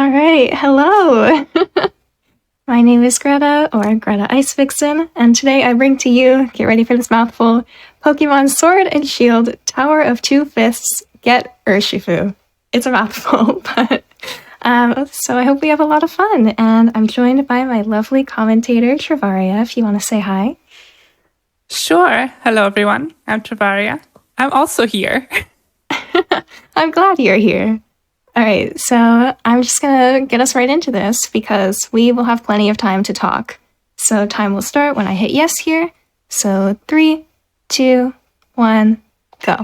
All right, hello. My name is Greta, or GretaIceVixen, and today I bring to you, get ready for this mouthful, Pokemon Sword and Shield, Tower of Two Fifths, Get Urshifu. It's a mouthful, but so I hope we have a lot of fun, and I'm joined by my lovely commentator, Trivvaria, if you want to say hi. Sure. Hello, everyone. I'm Trivvaria. I'm also here. I'm glad you're here. All right, so I'm just going to get us right into this because we will have plenty of time to talk. So time will start when I hit yes here. So 3, 2, 1, go.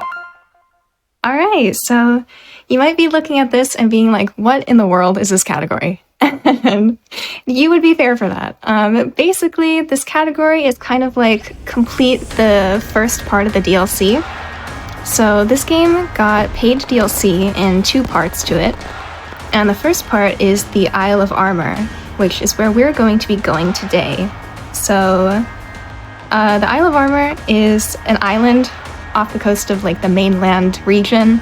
All right, so you might be looking at this and being like, what in the world is this category? And you would be fair for that. Basically, this category is kind of like complete the first part of the DLC. So this game got paid DLC in 2 parts to it, and the first part is the Isle of Armor, which is where we're going to be going today. So the Isle of Armor is an island off the coast of like the mainland region,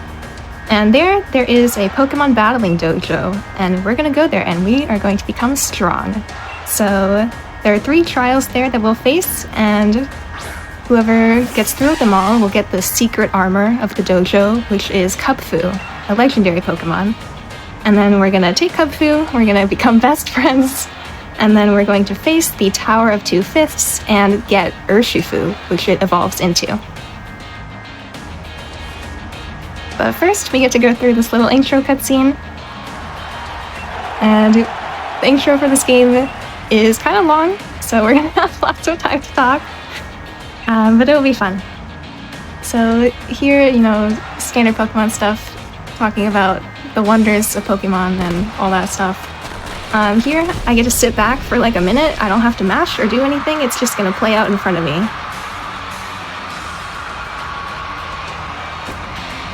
and there is a Pokemon battling dojo, and we're going to go there and we are going to become strong. So there are 3 trials there that we'll face, and whoever gets through them all will get the secret armor of the dojo, which is Kubfu, a legendary Pokemon. And then we're going to take Kubfu, we're going to become best friends, and then we're going to face the Tower of Two Fifths and get Urshifu, which it evolves into. But first, we get to go through this little intro cutscene. And the intro for this game is kind of long, so we're going to have lots of time to talk. But it'll be fun. So here, standard Pokemon stuff, talking about the wonders of Pokemon and all that stuff. Here, I get to sit back for like a minute. I don't have to mash or do anything. It's just going to play out in front of me.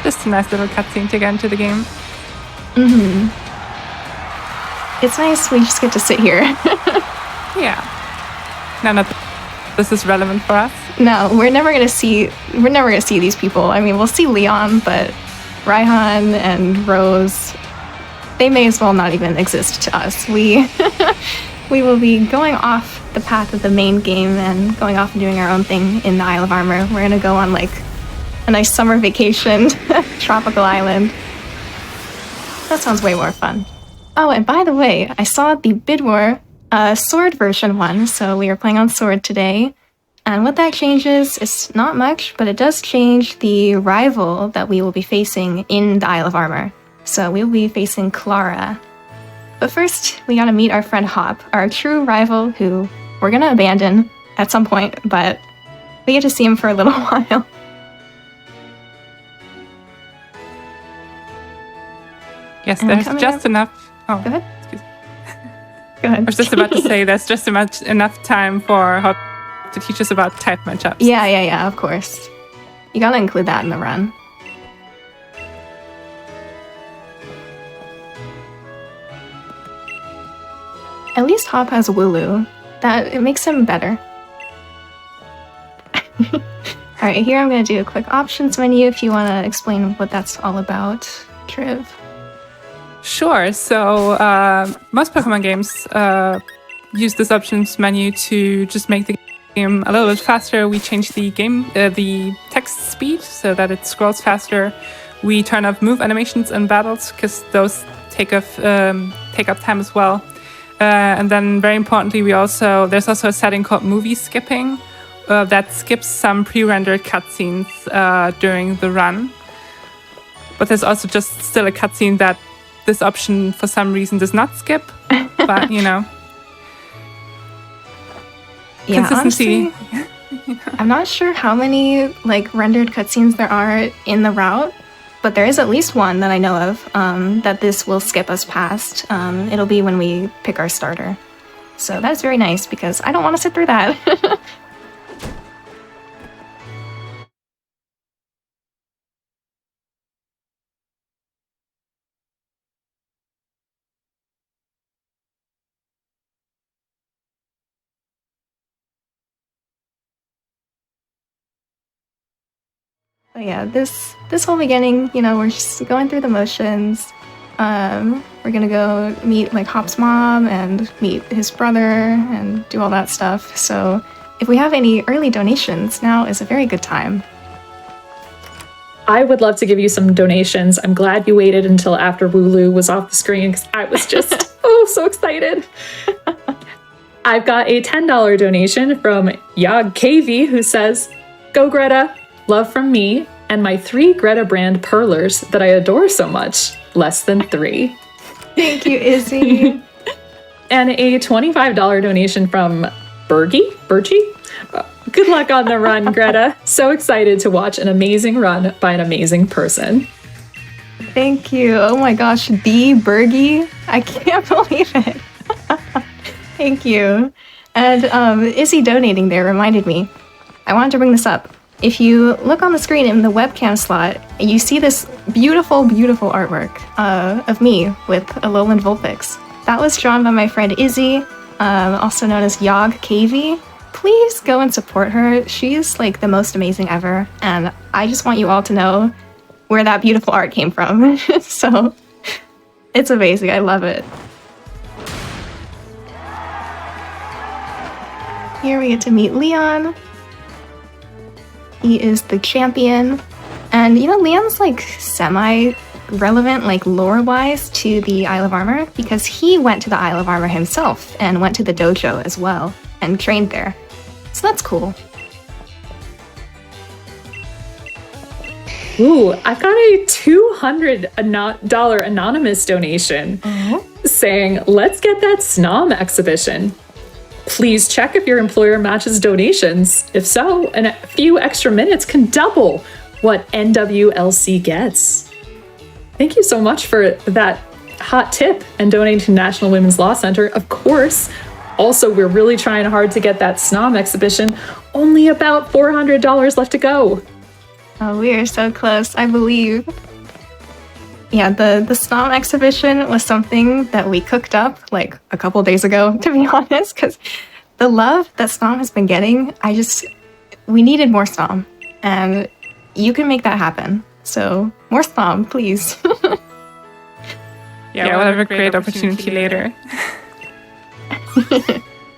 Just a nice little cutscene to get into the game. Mm-hmm. It's nice we just get to sit here. Yeah. None of this is relevant for us. No, we're never gonna see these people. I mean, we'll see Leon, but Raihan and Rose, they may as well not even exist to us. We will be going off the path of the main game and going off and doing our own thing in the Isle of Armor. We're gonna go on like a nice summer vacation, tropical island. That sounds way more fun. Oh, and by the way, I saw the Bid War Sword version 1, so we are playing on Sword today. And what that changes is not much, but it does change the rival that we will be facing in the Isle of Armor. So we'll be facing Clara. But first, we gotta meet our friend Hop, our true rival who we're gonna abandon at some point, but we get to see him for a little while. Yes, there's just enough. Oh, go ahead. Excuse me. Go ahead. I was just about to say there's just enough time for Hop to teach us about type matchups. Yeah, of course. You gotta include that in the run. At least Hop has Wooloo. It makes him better. Alright, here I'm gonna do a quick options menu if you wanna explain what that's all about, Triv. Sure. So most Pokemon games use this options menu to just make the game a little bit faster. We change the text speed so that it scrolls faster. We turn off move animations in battles because those take up time as well. And then very importantly, there's also a setting called movie skipping that skips some pre-rendered cutscenes during the run. But there's also just still a cutscene that this option for some reason does not skip. But consistency. Honestly, I'm not sure how many like rendered cutscenes there are in the route, but there is at least one that I know of that this will skip us past. It'll be when we pick our starter. So that's very nice because I don't want to sit through that. But yeah, this whole beginning, we're just going through the motions. We're gonna go meet like Hop's mom and meet his brother and do all that stuff. So if we have any early donations, now is a very good time. I would love to give you some donations. I'm glad you waited until after Wooloo was off the screen because I was just so excited. I've got a $10 donation from Yog KV who says, "Go Greta, love from me and my 3 Greta brand perlers that I adore so much. Less than 3. Thank you, Izzy. And a $25 donation from Bergie? Good luck on the run, Greta. So excited to watch an amazing run by an amazing person. Thank you. Oh my gosh, the Bergie. I can't believe it. Thank you. And Izzy donating there reminded me. I wanted to bring this up. If you look on the screen in the webcam slot, you see this beautiful, beautiful artwork of me with a Lowland Vulpix. That was drawn by my friend Izzy, also known as Yog KV. Please go and support her. She's like the most amazing ever, and I just want you all to know where that beautiful art came from. So it's amazing. I love it. Here we get to meet Leon. He is the champion. And you know, Leon's like semi-relevant, like lore-wise, to the Isle of Armor because he went to the Isle of Armor himself and went to the dojo as well and trained there. So that's cool. Ooh, I've got a $200 anonymous donation saying, "Let's get that Snom exhibition. Please check if your employer matches donations. If so, a few extra minutes can double what NWLC gets." Thank you so much for that hot tip and donating to National Women's Law Center. Of course. Also, we're really trying hard to get that Snom exhibition. Only about $400 left to go. Oh, we are so close, I believe. Yeah, the Snom exhibition was something that we cooked up like a couple days ago, to be honest, because the love that Snom has been getting, we needed more Snom, and you can make that happen. So, more Snom, please. Yeah, we'll have a great opportunity later.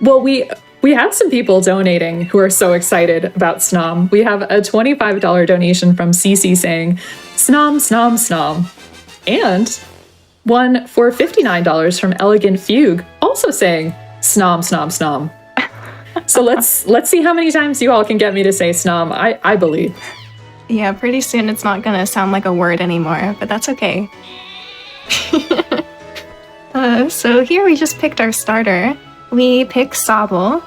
Well, we have some people donating who are so excited about Snom. We have a $25 donation from Cece saying, "Snom, Snom, Snom." And one for $59 from Elegant Fugue, also saying, "Snom, Snom, Snom." So let's see how many times you all can get me to say Snom. I believe. Yeah, pretty soon it's not gonna sound like a word anymore, but that's okay. So here we just picked our starter. We pick Sobble,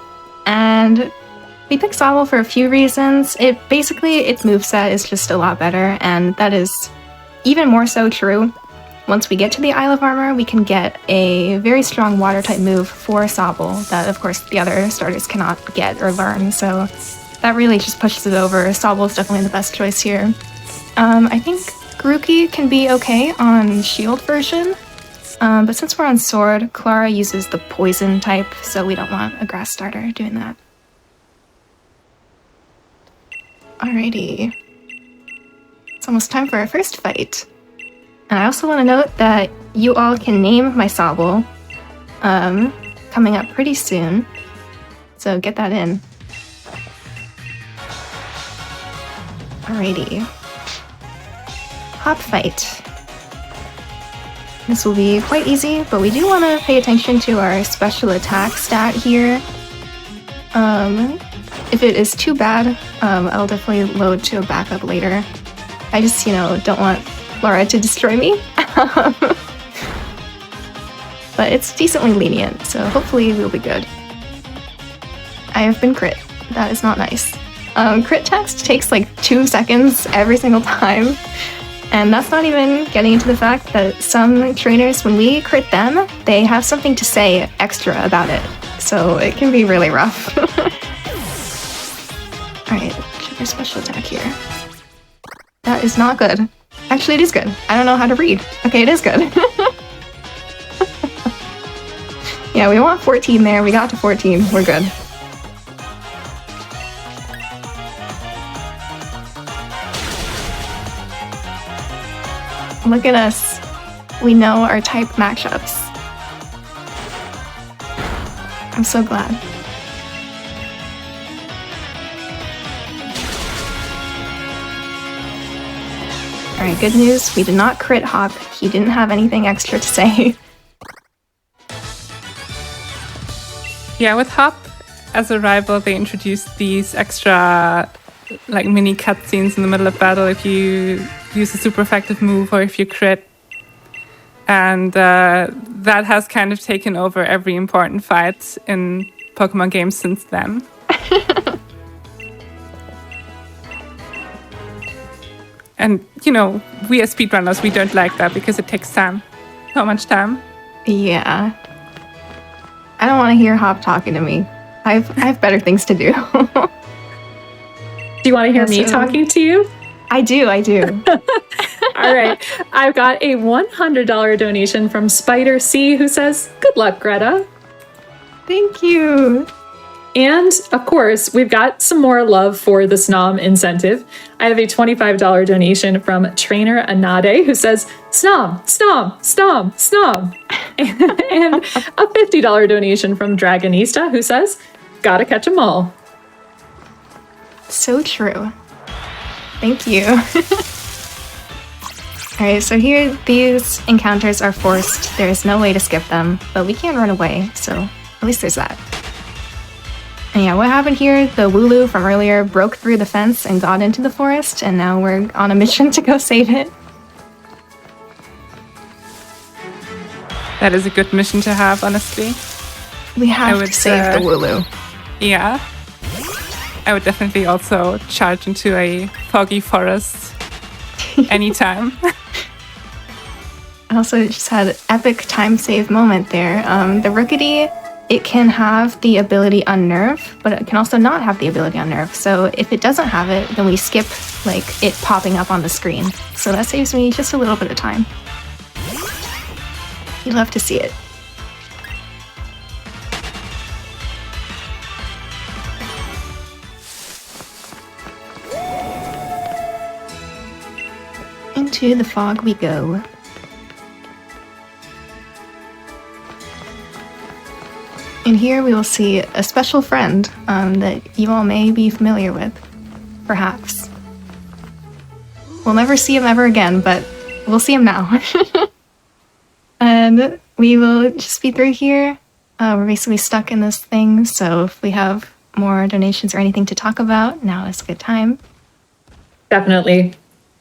and we pick Sobble for a few reasons. Its moveset is just a lot better, and that is even more so true. Once we get to the Isle of Armor, we can get a very strong water-type move for Sobble that, of course, the other starters cannot get or learn, so that really just pushes it over. Sobble is definitely the best choice here. I think Grookey can be okay on Shield version, but since we're on Sword, Clara uses the Poison type, so we don't want a Grass starter doing that. Alrighty. It's almost time for our first fight. And I also want to note that you all can name my Sobble coming up pretty soon, so get that in. Alrighty. Hop fight. This will be quite easy, but we do want to pay attention to our special attack stat here. If it is too bad, I'll definitely load to a backup later. I just, don't want Laura to destroy me. But it's decently lenient, so hopefully we'll be good. I have been crit. That is not nice. Crit text takes like 2 seconds every single time. And that's not even getting into the fact that some trainers, when we crit them, they have something to say extra about it. So it can be really rough. Alright, check our special attack here. That is not good. Actually, it is good. I don't know how to read. Okay, it is good. Yeah, we want 14 there. We got to 14. We're good. Look at us. we know our type matchups. I'm so glad. Alright, good news. We did not crit Hop. He didn't have anything extra to say. Yeah, with Hop as a rival, they introduced these extra like mini cutscenes in the middle of battle if you use a super effective move or if you crit. And that has kind of taken over every important fight in Pokemon games since then. And, you know, we as speedrunners, we don't like that because it takes time. So much time. Yeah. I don't want to hear Hop talking to me. I have better things to do. Do you want to hear me talking to you? I do. All right. I've got a $100 donation from Spider C who says, "Good luck, Greta." Thank you. And of course, we've got some more love for the Snom incentive. I have a $25 donation from Trainer Anade who says, "Snom, Snom, Snom, Snom." And a $50 donation from Dragonista who says, "Gotta catch 'em all." So true. Thank you. Alright, so here these encounters are forced. There is no way to skip them, but we can run away, so at least there's that. And yeah, what happened here? The Wooloo from earlier broke through the fence and got into the forest, and now we're on a mission to go save it. That is a good mission to have, honestly. We have to save the Wooloo. Yeah. I would definitely also charge into a foggy forest anytime. I also just had an epic time save moment there. The Rookity, it can have the ability Unnerve, but it can also not have the ability Unnerve. So if it doesn't have it, then we skip like it popping up on the screen. So that saves me just a little bit of time. You love to see it. Into the fog we go. And here we will see a special friend that you all may be familiar with, perhaps. We'll never see him ever again, but we'll see him now. And we will just be through here. We're basically stuck in this thing, so if we have more donations or anything to talk about, now is a good time. Definitely.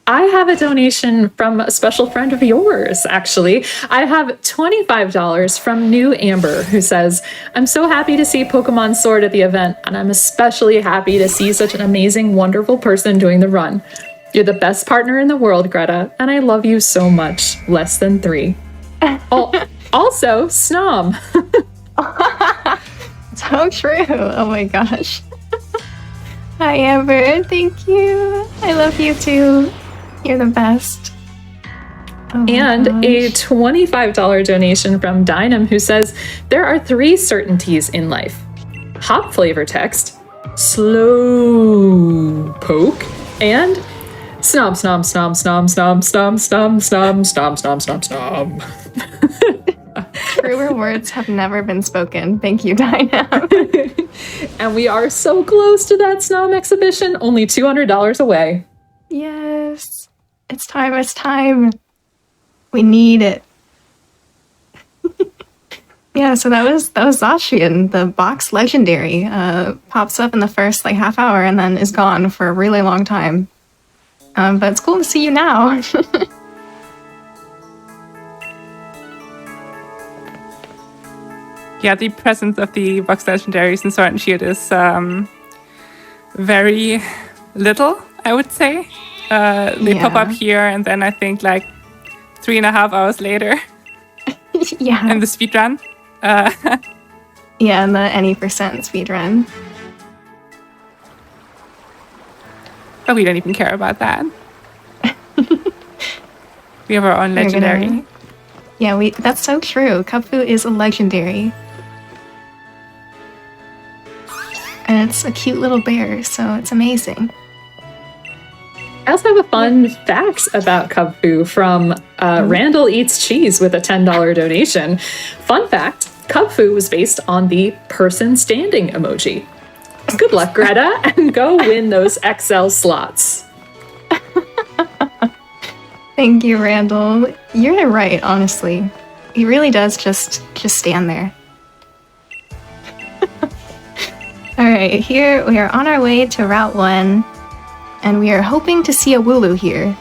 I have a donation from a special friend of yours, actually. I have $25 from New Amber, who says, "I'm so happy to see Pokemon Sword at the event, and I'm especially happy to see such an amazing, wonderful person doing the run. You're the best partner in the world, Greta, and I love you so much. Less than 3. Also, Snom." So true. Oh my gosh. Hi, Amber. Thank you. I love you too. You're the best. Oh And gosh. a $25 donation from Dynam, who says, "There are 3 certainties in life: hop flavor text, slow poke, and snom snom snom snom snom snom snom snom snom snom snom snom." Truer words have never been spoken. Thank you, Dinah. And we are so close to that Snom exhibition, only $200 away. Yes. It's time. It's time. We need it. Yeah, so that was Zacian, the box legendary. Pops up in the first like half hour and then is gone for a really long time. But it's cool to see you now. Yeah, the presence of the box legendaries in Sword and Shield is very little, I would say. They pop up here, and then I think like 3.5 hours later Yeah. in the speedrun. Yeah, in the any percent speedrun. But we don't even care about that. We have our own legendary. Yeah, that's so true. Kupfu is a legendary. And it's a cute little bear, so it's amazing. I also have a fun fact about Cub Fu from Randall Eats Cheese with a $10 donation. Fun fact, Cub Fu was based on the person standing emoji. Good luck, Greta, and go win those XL slots. Thank you, Randall. You're right, honestly. He really does just stand there. Alright, here we are on our way to Route 1, and we are hoping to see a Wooloo here.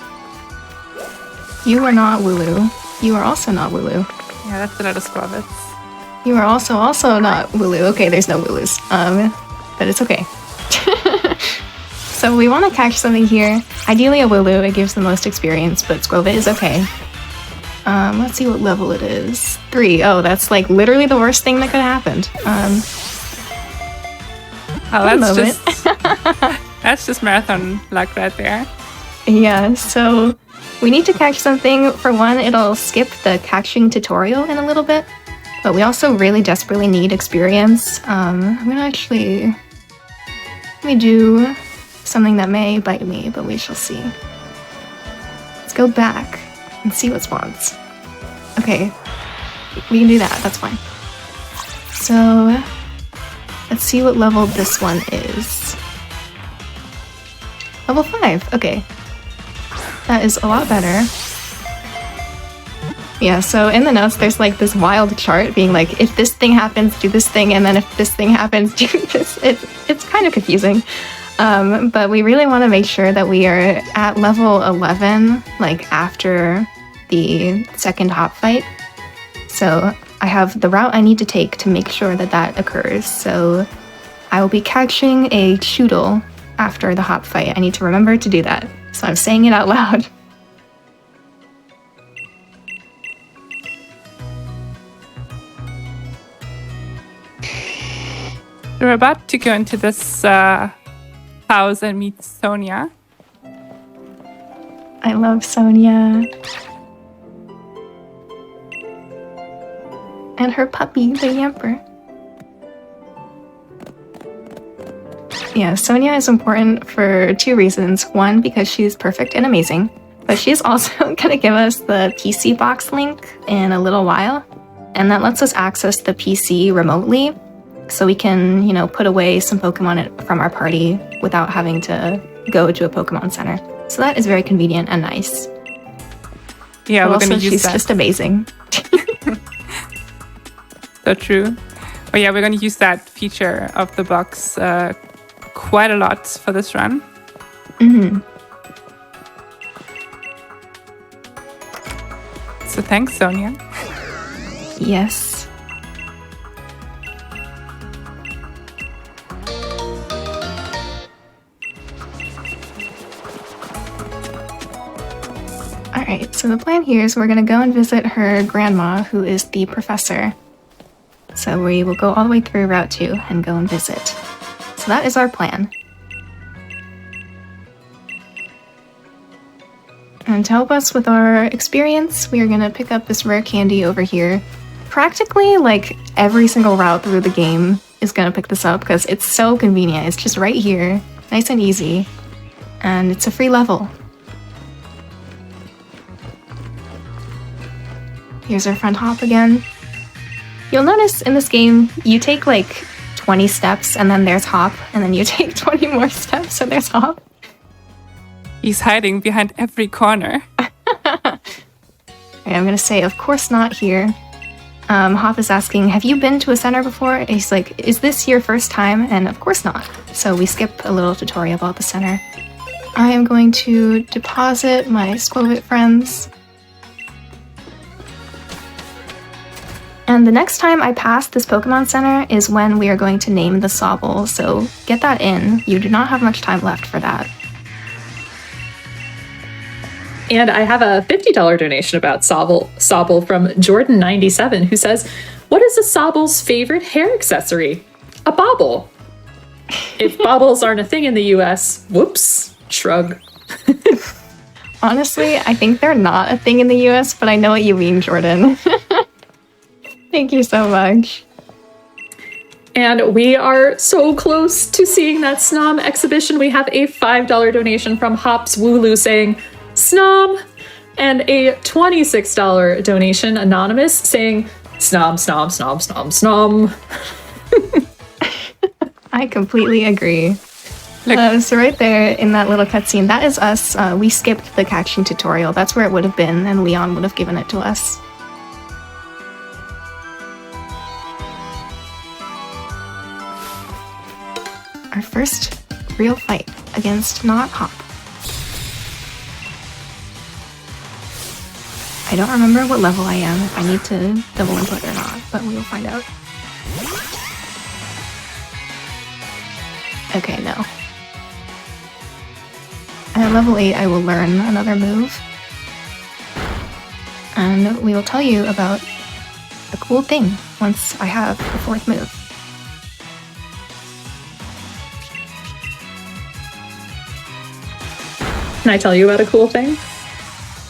You are not Wooloo. You are also not Wooloo. Yeah, that's a lot of squabbits. You are also not Wooloo. Okay, there's no Wooloos. But it's okay. So we want to catch something here. Ideally a Wooloo, it gives the most experience, but Squovit is okay. Let's see what level it is. 3. Oh, that's like literally the worst thing that could have happened. That's just marathon luck right there. Yeah, so we need to catch something. For one, it'll skip the catching tutorial in a little bit, but we also really desperately need experience. I'm gonna actually... Let me do something that may bite me, but we shall see. Let's go back and see what spawns. Okay, we can do that, that's fine. So, let's see what level this one is. Level 5, okay. That is a lot better. Yeah, so in the notes, there's like this wild chart being like, if this thing happens, do this thing, and then if this thing happens, do this. It's kind of confusing. But we really want to make sure that we are at level 11, like after the second hop fight. So I have the route I need to take to make sure that that occurs. So I will be catching a Choodle after the hop fight. I need to remember to do that. So I'm saying it out loud. We're about to go into this house and meet Sonia. I love Sonia. And her puppy, the Yamper. Yeah, Sonia is important for 2 reasons. One, because she's perfect and amazing, but she's also going to give us the PC box link in a little while, and that lets us access the PC remotely, so we can, you know, put away some Pokemon from our party without having to go to a Pokemon Center. So that is very convenient and nice. Yeah, but we're going to use she's that. Just amazing. So true. Oh yeah, we're going to use that feature of the box quite a lot for this run. Mm-hmm. So thanks, Sonia. Yes. Alright, so the plan here is we're going to go and visit her grandma, who is the professor. So we will go all the way through Route 2 and go and visit. So that is our plan. And to help us with our experience, we are going to pick up this rare candy over here. Practically, like, every single route through the game is going to pick this up because it's so convenient. It's just right here, nice and easy, and it's a free level. Here's our friend Hop again. You'll notice in this game, you take like 20 steps and then there's Hop, and then you take 20 more steps and there's Hop. He's hiding behind every corner. Okay, I'm gonna say, of course not here. Hop is asking, have you been to a center before? And he's like, is this your first time? And of course not. So we skip a little tutorial about the center. I am going to deposit my Squovit friends. And the next time I pass this Pokemon Center is when we are going to name the Sobble, so get that in. You do not have much time left for that. And I have a $50 donation about Sobble from Jordan97, who says, what is a Sobble's favorite hair accessory? A bauble. If baubles aren't a thing in the US, whoops, shrug. Honestly, I think they're not a thing in the US, but I know what you mean, Jordan. Thank you so much. And we are so close to seeing that Snom exhibition. We have a $5 donation from Hops Wooloo saying Snom, and a $26 donation, Anonymous, saying Snom, Snom, Snom, Snom, Snom. I completely agree. So right there in that little cutscene, that is us. We skipped the catching tutorial. That's where it would have been, and Leon would have given it to us. Our first real fight against not Hop. I don't remember what level I am, if I need to double input or not, but we will find out. Okay, no. At level 8, I will learn another move. And we will tell you about the cool thing once I have the fourth move. Can I tell you about a cool thing?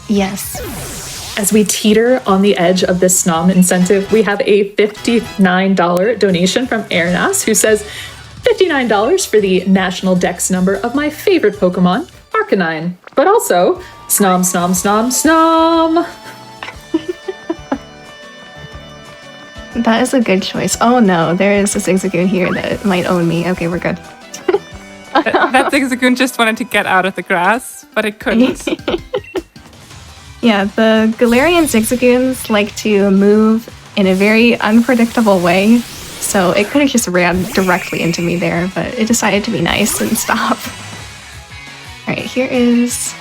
Yes. As we teeter on the edge of this Snom incentive, we have a $59 donation from Airnas, who says, $59 for the national dex number of my favorite Pokemon, Arcanine. But also, Snom, Snom, Snom, Snom! That is a good choice. Oh no, there is a Zigzagoon here that might own me. Okay, we're good. That Zigzagoon just wanted to get out of the grass, but it couldn't. Yeah, the Galarian Zigzagoons like to move in a very unpredictable way, so it could have just ran directly into me there, but it decided to be nice and stop. Alright, here is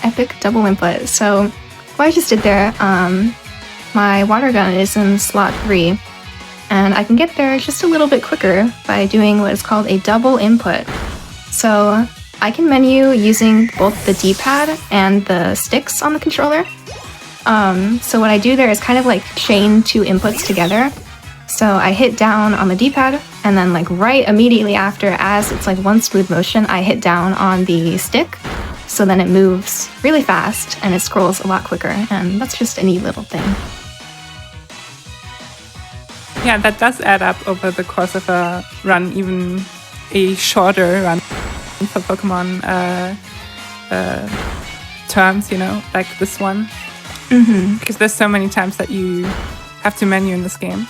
epic double input. So what I just did there, my water gun is in slot 3, and I can get there just a little bit quicker by doing what is called a double input. So I can menu using both the D-pad and the sticks on the controller. So what I do there is kind of like chain two inputs together. So I hit down on the D-pad, and then like right immediately after, as it's like one smooth motion, I hit down on the stick. So then it moves really fast and it scrolls a lot quicker, and that's just a neat little thing. Yeah, that does add up over the course of a run, even a shorter run for Pokemon terms, you know, like this one. Mm-hmm. Because there's so many times that you have to menu in this game.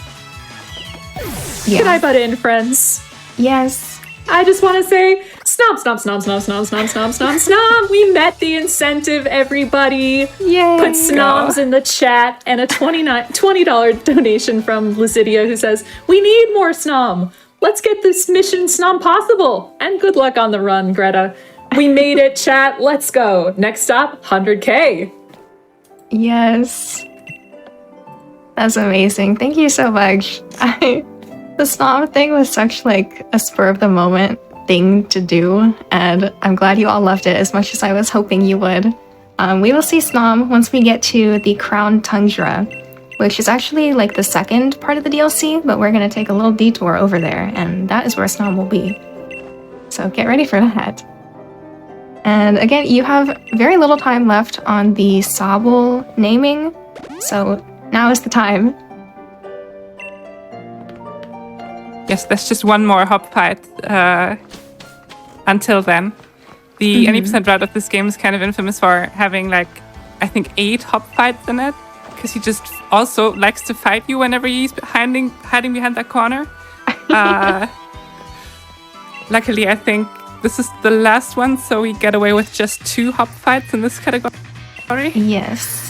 Can I butt in, friends? Yes. I just want to say, Snom, Snom, Snom, Snom, Snom, Snom, Snom, Snom, Snom! We met the incentive, everybody! Yay! Put Snoms in the chat, and a $20 donation from Lucidia, who says, we need more Snom! Let's get this mission Snom possible! And good luck on the run, Greta. We made it, chat. Let's go. Next stop, 100K. Yes. That's amazing. Thank you so much. The Snom thing was such like a spur of the moment thing to do, and I'm glad you all loved it as much as I was hoping you would. We will see Snom once we get to the Crown Tundra, which is actually like the second part of the DLC, but we're going to take a little detour over there, and that is where Snom will be. So get ready for that. And again, you have very little time left on the Sobble naming, so now is the time. Yes, there's just one more hop fight until then. The any percent route of this game is kind of infamous for having like, I think 8 hop fights in it, because he just also likes to fight you whenever he's hiding behind that corner. Luckily, I think this is the last one, so we get away with just 2 hop fights in this category. Yes.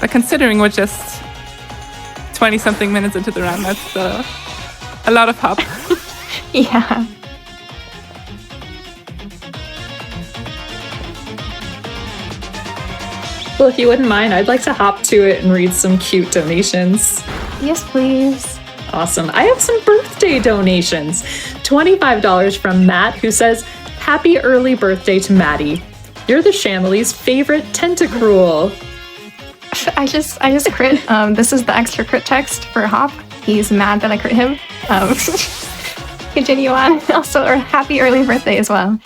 But considering we're just 20-something minutes into the run, that's a lot of hop. Yeah. Well, if you wouldn't mind, I'd like to hop to it and read some cute donations. Yes, please. Awesome. I have some birthday donations. $25 from Matt, who says, happy early birthday to Maddie. You're the Shamily's favorite Tentacruel. I just crit. This is the extra crit text for Hop. He's mad that I crit him. Continue on. Also, or happy early birthday as well.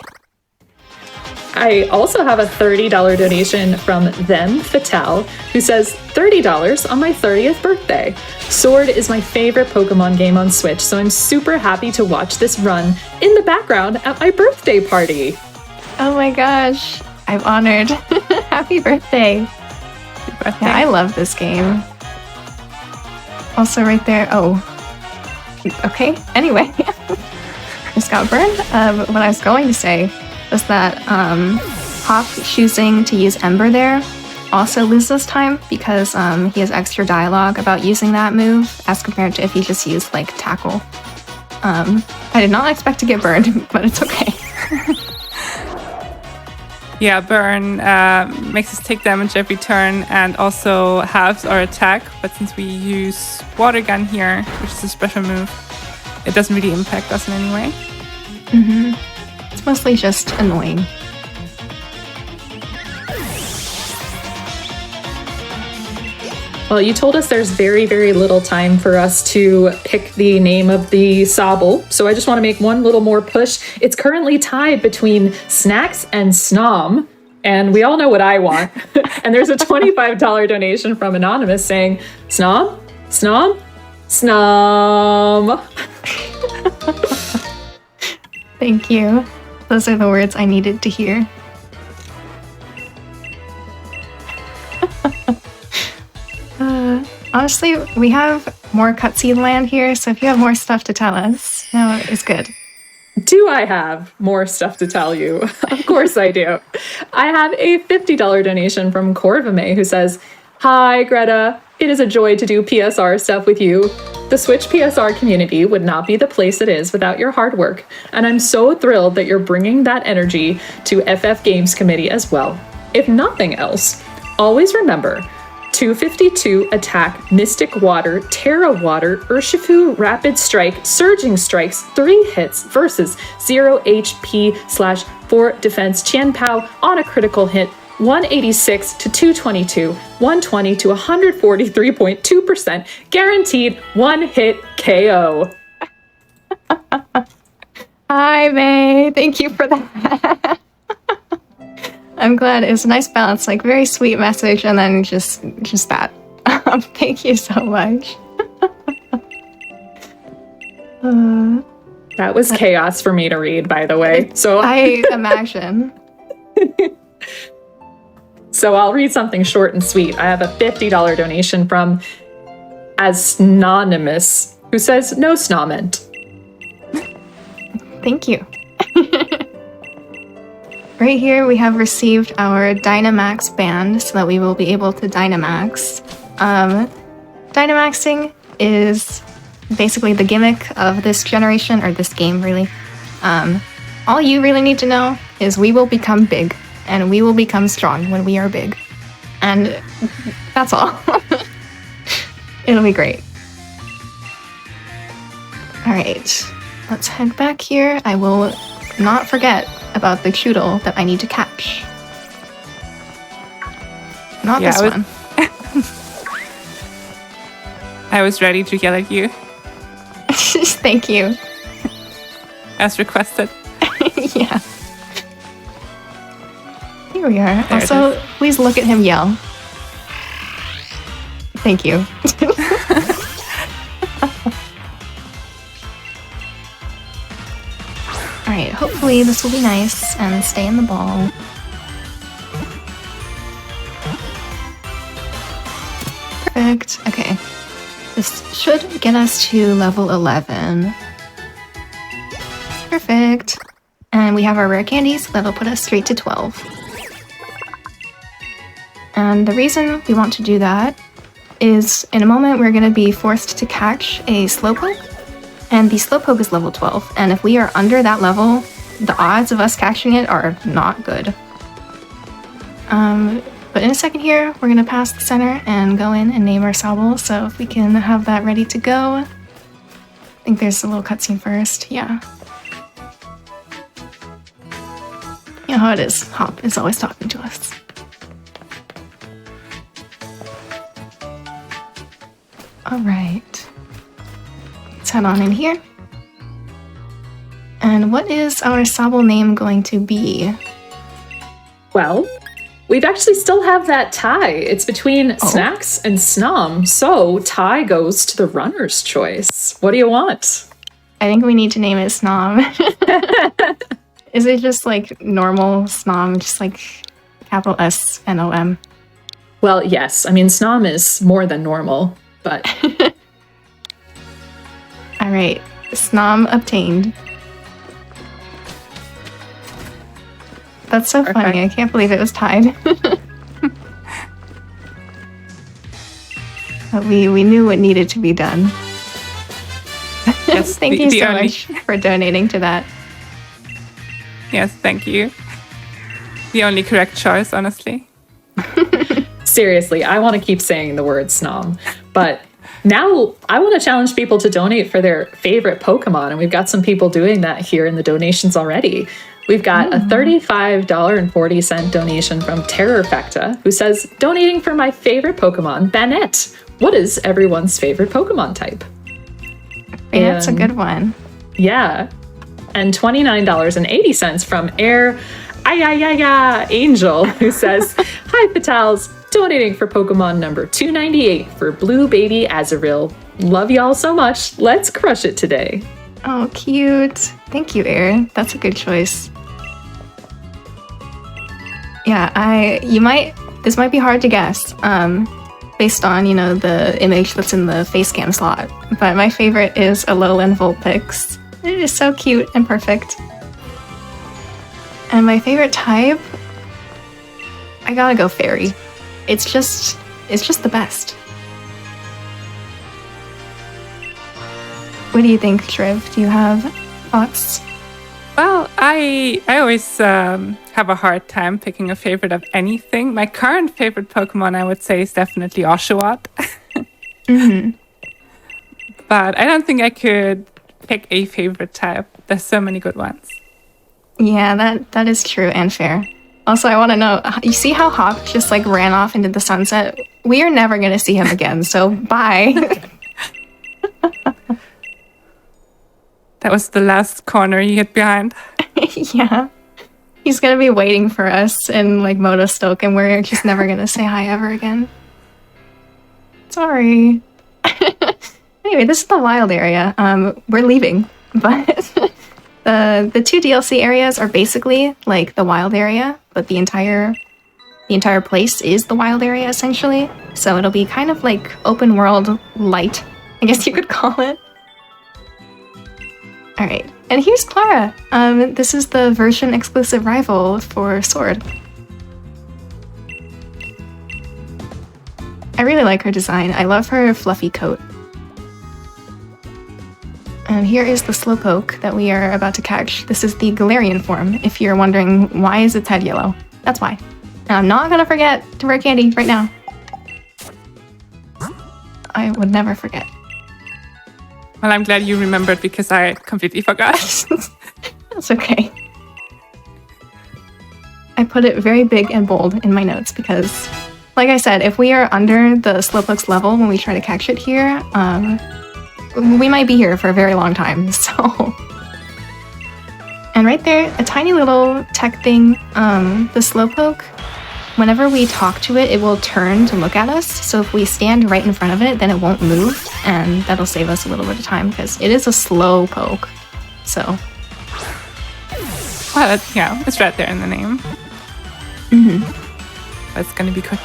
I also have a $30 donation from Them Fatale, who says $30 on my 30th birthday. Sword is my favorite Pokemon game on Switch, so I'm super happy to watch this run in the background at my birthday party. Oh my gosh, I'm honored. Happy birthday. Yeah, I love this game. Also right there, oh. Okay, anyway. Just got burned. What I was going to say was that Hop choosing to use Ember there also loses time because he has extra dialogue about using that move as compared to if he just used like Tackle. I did not expect to get burned, but it's okay. Yeah, burn makes us take damage every turn and also halves our attack. But since we use Water Gun here, which is a special move, it doesn't really impact us in any way. It's mostly just annoying. Well, you told us there's very, very little time for us to pick the name of the Sobble, so I just want to make one little more push. It's currently tied between Snacks and Snom, and we all know what I want. And there's a $25 donation from Anonymous saying, Snom? Snom? Snom! Thank you. Those are the words I needed to hear. Honestly, we have more cutscene land here, so if you have more stuff to tell us, no, it's good. Do I have more stuff to tell you? Of course I do. I have a $50 donation from Corvame who says, Hi, Greta. It is a joy to do PSR stuff with you. The Switch PSR community would not be the place it is without your hard work, and I'm so thrilled that you're bringing that energy to FF Games Committee as well. If nothing else, always remember 252 attack, Mystic Water, Terra Water, Urshifu Rapid Strike, Surging Strikes, 3 hits versus 0 HP/4 defense Qianpao on a critical hit, 186 to 222, 120 to 143.2%, guaranteed 1-hit KO. Hi, May. Thank you for that. I'm glad. It's a nice balance, like very sweet message, and then just that. Thank you so much. That was chaos for me to read, by the way. So I imagine. So I'll read something short and sweet. I have a $50 donation from Anonymous, who says, no snoment. Thank you. Right here, we have received our Dynamax band so that we will be able to Dynamax. Dynamaxing is basically the gimmick of this generation, or this game, really. All you really need to know is we will become big, and we will become strong when we are big. And that's all. It'll be great. Alright, let's head back here. I will not forget about the Choodle that I need to catch. Not this one. I was ready to yell at you. Thank you. As requested. Yeah. Here we are. There Also, please look at him yell. Thank you. Alright, hopefully this will be nice and stay in the ball. Perfect. Okay. This should get us to level 11. Perfect. And we have our rare candies that'll put us straight to 12. And the reason we want to do that is in a moment we're going to be forced to catch a Slowpoke. And the Slowpoke is level 12. And if we are under that level, the odds of us catching it are not good. But in a second here, we're going to pass the center and go in and name our Sobble. So if we can have that ready to go. I think there's a little cutscene first. Yeah. You know how it is. Hop is always talking to us. Alright. Let's head on in here. And what is our Sobble name going to be? Well, we'd actually still have that tie. It's between Snacks and Snom. So tie goes to the runner's choice. What do you want? I think we need to name it Snom. Is it just like normal Snom, just like capital SNOM? Well, yes. I mean, Snom is more than normal, but... All right. Snom obtained. That's so funny. I can't believe it was tied. But we knew what needed to be done. Yes, Thank you so much for donating to that. Yes, thank you. The only correct choice, honestly. Seriously, I want to keep saying the word Snom. But now I want to challenge people to donate for their favorite Pokemon. And we've got some people doing that here in the donations already. We've got a $35.40 donation from Terrorfecta, who says, donating for my favorite Pokemon, Banette. What is everyone's favorite Pokemon type? That's a good one. Yeah. And $29.80 from Air Angel, who says, hi, Fatals, donating for Pokemon number 298 for Blue Baby Azurill. Love y'all so much. Let's crush it today. Oh, cute. Thank you, Air. That's a good choice. Yeah, this might be hard to guess, based on, the image that's in the face cam slot. But my favorite is Alolan Vulpix. It is so cute and perfect. And my favorite type, I gotta go Fairy. It's just the best. What do you think, Triv? Do you have thoughts? Well, I always have a hard time picking a favorite of anything. My current favorite Pokemon, I would say, is definitely Oshawott. But I don't think I could pick a favorite type. There's so many good ones. Yeah, that is true and fair. Also, I want to know, you see how Hawk just ran off into the sunset? We are never going to see him again, so bye. That was the last corner you hid behind. Yeah. He's going to be waiting for us in Motostoke, and we're just never going to say hi ever again. Sorry. Anyway, this is the wild area. We're leaving, but the two DLC areas are basically the wild area, but the entire place is the wild area essentially. So it'll be kind of open world light, I guess you could call it. All right, and here's Clara. This is the version exclusive rival for Sword. I really like her design. I love her fluffy coat. And here is the Slowpoke that we are about to catch. This is the Galarian form, if you're wondering why is its head yellow. That's why. And I'm not gonna forget to wear candy right now. I would never forget. Well, I'm glad you remembered because I completely forgot. That's okay. I put it very big and bold in my notes because, like I said, if we are under the Slowpoke's level when we try to catch it here, we might be here for a very long time, so... And right there, a tiny little tech thing, the Slowpoke, whenever we talk to it, it will turn to look at us, so if we stand right in front of it, then it won't move, and that'll save us a little bit of time, because it is a Slowpoke, so... Well, it's right there in the name. It's gonna be quick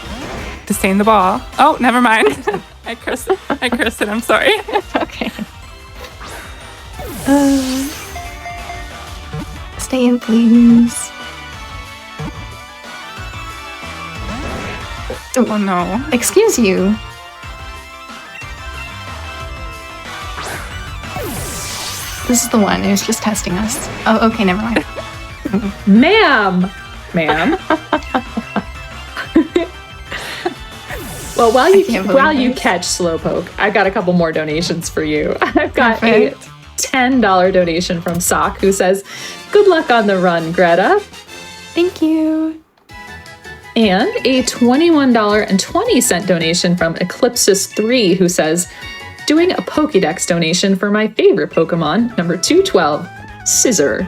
to stay in the ball. Oh, never mind. I cursed it, I'm sorry. Okay. Stay in, please. Oh no. Excuse you. This is the one. It was just testing us. Oh, okay, never mind. Ma'am. Well, while you catch Slowpoke, I've got a couple more donations for you. I've got a $10 donation from Sock, who says, good luck on the run, Greta. Thank you. And a $21.20 donation from Eclipsis3, who says, doing a Pokédex donation for my favorite Pokemon, number 212, Scizor.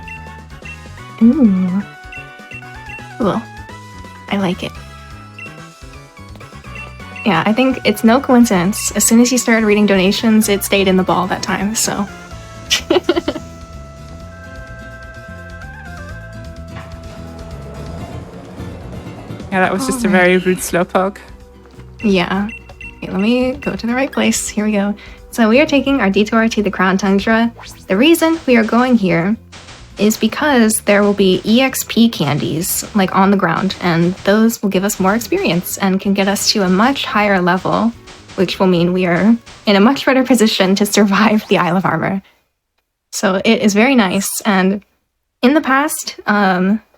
Ooh. Cool. I like it. Yeah, I think it's no coincidence. As soon as you started reading donations, it stayed in the ball that time, so. Yeah, that was just a very rude slowpoke. Yeah. Okay, let me go to the right place. Here we go. So we are taking our detour to the Crown Tundra. The reason we are going here is because there will be EXP candies, like on the ground, and those will give us more experience and can get us to a much higher level, which will mean we are in a much better position to survive the Isle of Armor. So it is very nice, and in the past,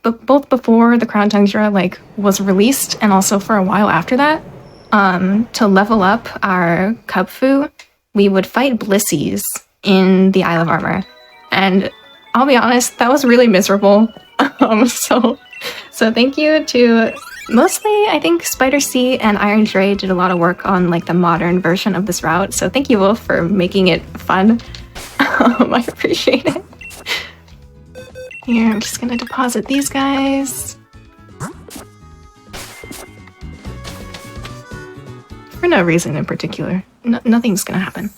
both before the Crown Tundra was released and also for a while after that, to level up our Cubfu, we would fight Blissies in the Isle of Armor. And I'll be honest, that was really miserable. So thank you to mostly, I think, Spider C and Iron Dre did a lot of work on the modern version of this route. So thank you both for making it fun. I appreciate it. Here, I'm just gonna deposit these guys. For no reason in particular. Nothing's gonna happen.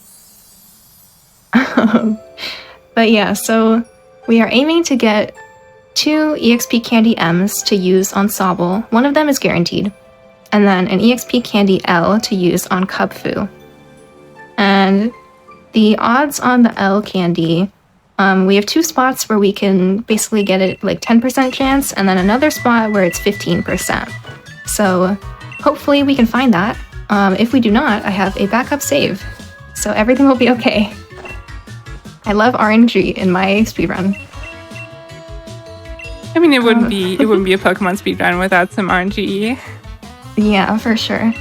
But yeah, so we are aiming to get 2 EXP Candy M's to use on Sobble. One of them is guaranteed. And then an EXP Candy L to use on Cubfu. And the odds on the L candy, we have 2 spots where we can basically get it 10% chance, and then another spot where it's 15%. So hopefully we can find that. If we do not, I have a backup save. So everything will be okay. I love RNG in my speedrun. I mean, it wouldn't be a Pokemon speedrun without some RNG. Yeah, for sure.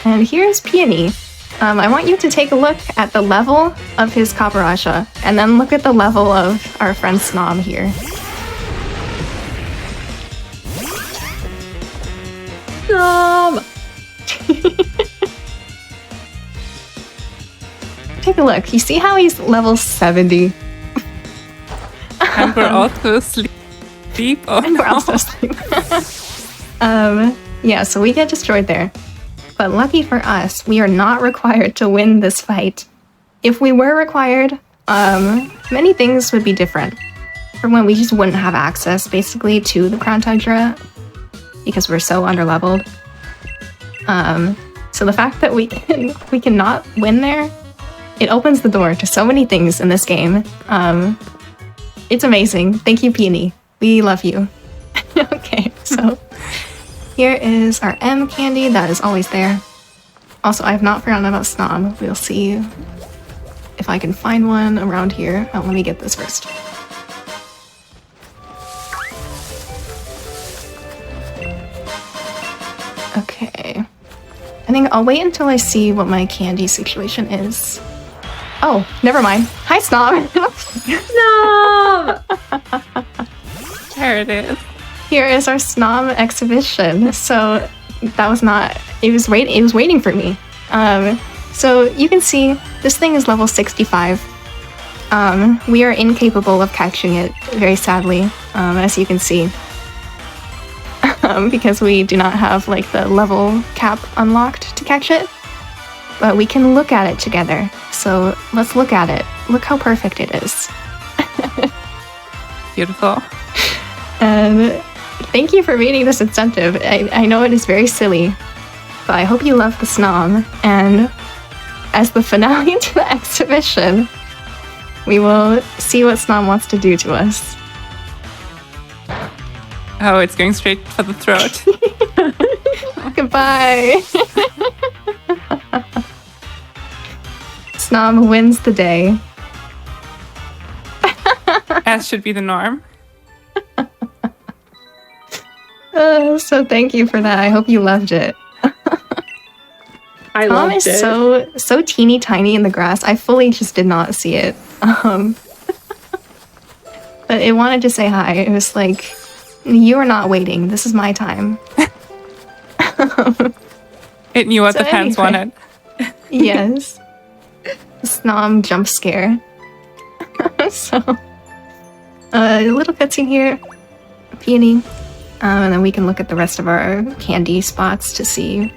And here's Peony. I want you to take a look at the level of his Caparasha, and then look at the level of our friend Snom here. Snom! Take a look. You see how he's level 70? And we're also asleep. Oh, And we're also asleep. Yeah, so we get destroyed there. But lucky for us, we are not required to win this fight. If we were required, many things would be different. For one, we just wouldn't have access, basically, to the Crown Tundra because we're so underleveled. So the fact that we cannot win there, it opens the door to so many things in this game. It's amazing. Thank you, Peony. We love you. Okay, so here is our M candy. That is always there. Also, I have not forgotten about Snom. We'll see if I can find one around here. Oh, let me get this first. Okay. I think I'll wait until I see what my candy situation is. Oh, never mind. Hi, Snom. Snom! there it is. Here is our Snom exhibition. So that was not. It was waiting for me. So you can see this thing is level 65. We are incapable of catching it, very sadly, as you can see, because we do not have the level cap unlocked to catch it. But we can look at it together. So let's look at it. Look how perfect it is. Beautiful. And thank you for reading this incentive. I know it is very silly, but I hope you love the Snom. And as the finale to the exhibition, we will see what Snom wants to do to us. Oh, it's going straight for the throat. Goodbye. Snom wins the day. As should be the norm. So thank you for that. I hope you loved it. I Tom loved is it. so teeny tiny in the grass. I fully just did not see it. But it wanted to say hi. It was like, you are not waiting. This is my time. It knew what So the fans anyway. wanted. Yes. Snom jump scare. So, a little cutscene here. Peony. And then we can look at the rest of our candy spots to see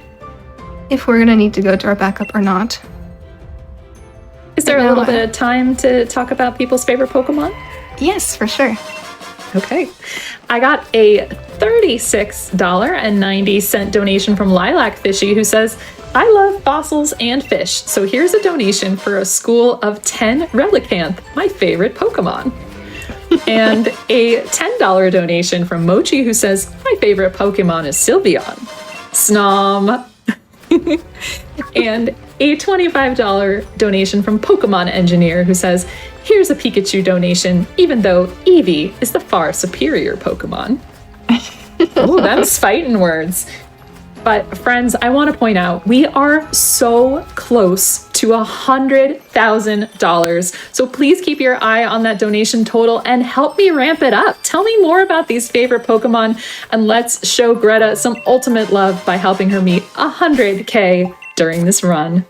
if we're gonna need to go to our backup or not. Is there a little bit of time to talk about people's favorite Pokemon? Yes, for sure. Okay. I got a $36.90 donation from Lilac Fishy, who says, I love fossils and fish, so here's a donation for a school of 10 Relicanth, my favorite Pokemon. And a $10 donation from Mochi, who says, my favorite Pokemon is Sylveon. Snom. And a $25 donation from Pokemon Engineer, who says, here's a Pikachu donation, even though Eevee is the far superior Pokemon. Oh, that's fighting words. But friends, I want to point out, we are so close to $100,000. So please keep your eye on that donation total and help me ramp it up. Tell me more about these favorite Pokemon, and let's show Greta some ultimate love by helping her meet 100K during this run.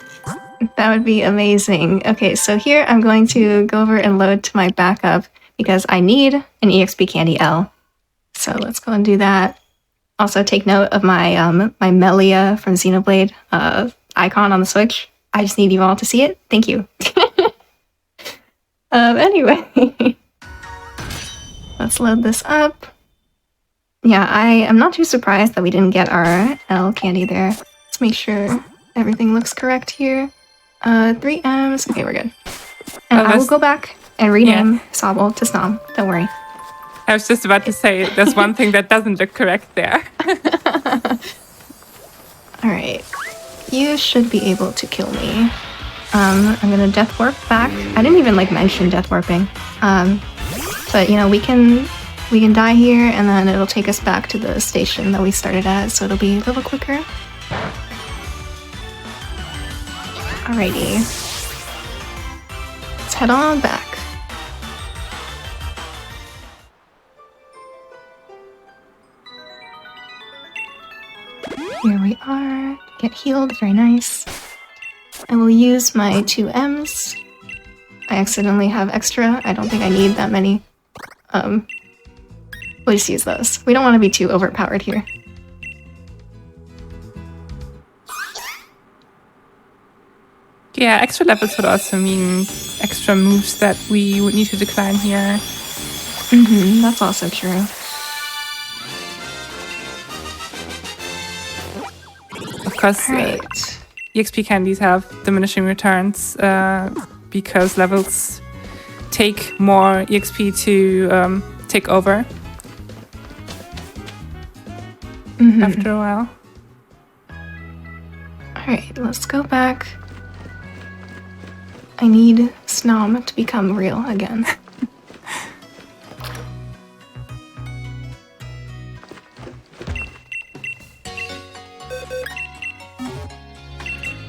That would be amazing. Okay, so here I'm going to go over and load to my backup because I need an EXP Candy L. So let's go and do that. Also take note of my my Melia from Xenoblade icon on the Switch. I just need you all to see it. Thank you. Anyway, let's load this up. Yeah, I am not too surprised that we didn't get our L candy there. Let's make sure everything looks correct here. 3 M's. Okay, we're good. And I will go back and rename Sobble to Snom. Don't worry. I was just about to say, there's one thing that doesn't look correct there. Alright. You should be able to kill me. I'm gonna Death Warp back. I didn't even mention Death Warping. But you know, we can die here and then it'll take us back to the station that we started at, so it'll be a little quicker. Alrighty. Let's head on back. Here we are. Get healed, very nice. I will use my 2 M's. I accidentally have extra. I don't think I need that many. We'll just use those. We don't want to be too overpowered here. Yeah, extra levels would also mean extra moves that we would need to decline here. That's also true. Of course, EXP candies have diminishing returns because levels take more EXP to take over after a while. Alright, let's go back. I need Snom to become real again.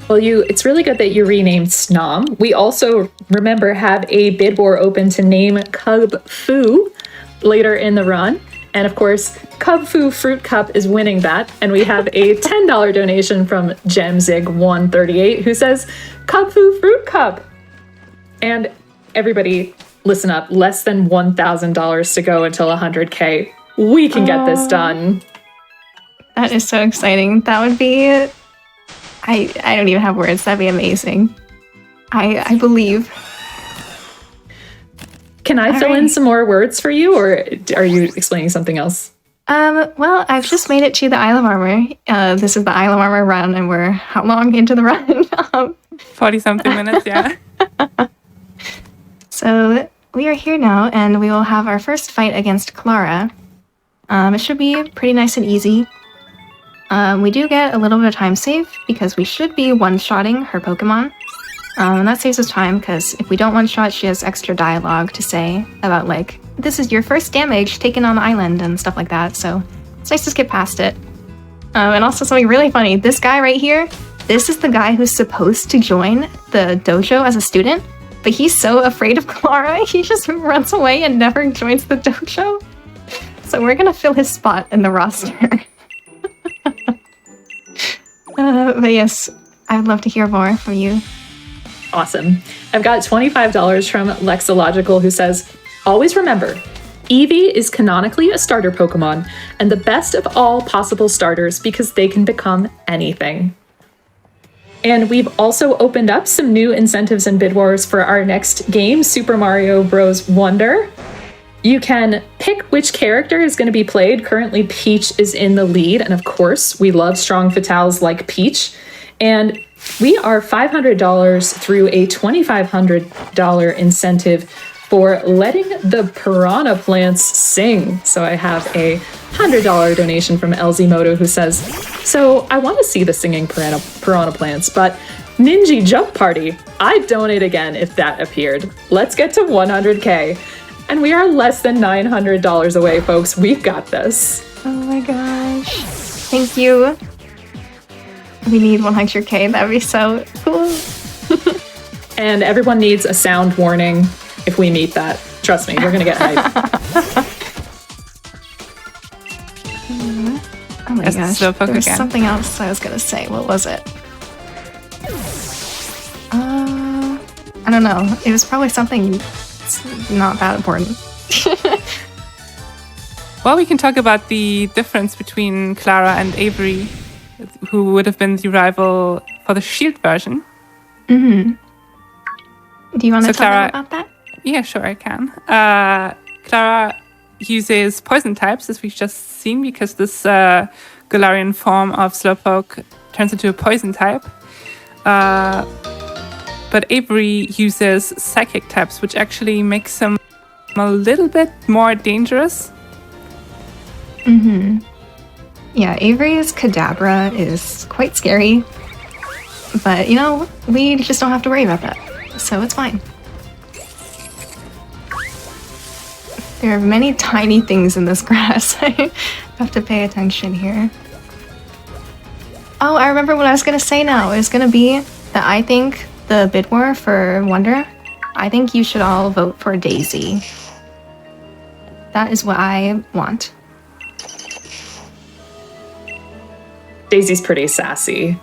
Well, it's really good that you renamed Snom. We also, remember, have a bid war open to name Cub Fu later in the run. And of course, Cub Fu Fruit Cup is winning that. And we have a $10 donation from Gemzig138 who says, Cub Fu Fruit Cup. And everybody, listen up, less than $1,000 to go until 100K. We can get this done. That is so exciting. That would be... I don't even have words. That'd be amazing. I believe. Can I fill in some more words for you, or are you explaining something else? Well, I've just made it to the Isle of Armor. This is the Isle of Armor run, and we're how long into the run? 40-something minutes, yeah. So we are here now, and we will have our first fight against Clara. It should be pretty nice and easy. We do get a little bit of time save because we should be one-shotting her Pokemon. And that saves us time because if we don't one-shot, she has extra dialogue to say about this is your first damage taken on the island and stuff like that. So it's nice to skip past it. And also something really funny. This guy right here, this is the guy who's supposed to join the dojo as a student, but he's so afraid of Clara, he just runs away and never joins the dojo. So we're gonna fill his spot in the roster. But yes, I'd love to hear more from you. Awesome. I've got $25 from Lexological who says, always remember, Eevee is canonically a starter Pokemon and the best of all possible starters because they can become anything. And we've also opened up some new incentives and bid wars for our next game, Super Mario Bros. Wonder. You can pick which character is going to be played. Currently, Peach is in the lead. And of course, we love strong fatales like Peach. And we are $500 through a $2,500 incentive for letting the piranha plants sing. So I have a $100 donation from LZ Moto who says, so I want to see the singing piranha plants, but Ninja Jump Party, I'd donate again if that appeared. Let's get to 100K. And we are less than $900 away, folks. We've got this. Oh my gosh. Thank you. We need 100K. That'd be so cool. And everyone needs a sound warning if we meet that. Trust me, we're going to get hyped. Oh my gosh. Slowpoke There was again. something else I was going to say. What was it? I don't know. It was probably something not that important. Well, we can talk about the difference between Clara and Avery, who would have been the rival for the Shield version. Do you want to So tell Clara- them about that? Yeah, sure, I can. Clara uses poison types, as we've just seen, because this Galarian form of Slowpoke turns into a poison type. But Avery uses psychic types, which actually makes him a little bit more dangerous. Yeah, Avery's Kadabra is quite scary. But, you know, we just don't have to worry about that. So it's fine. There are many tiny things in this grass. I have to pay attention here. Oh, I remember what I was going to say now. It's going to be that I think the bid war for Wonder, I think you should all vote for Daisy. That is what I want. Daisy's pretty sassy.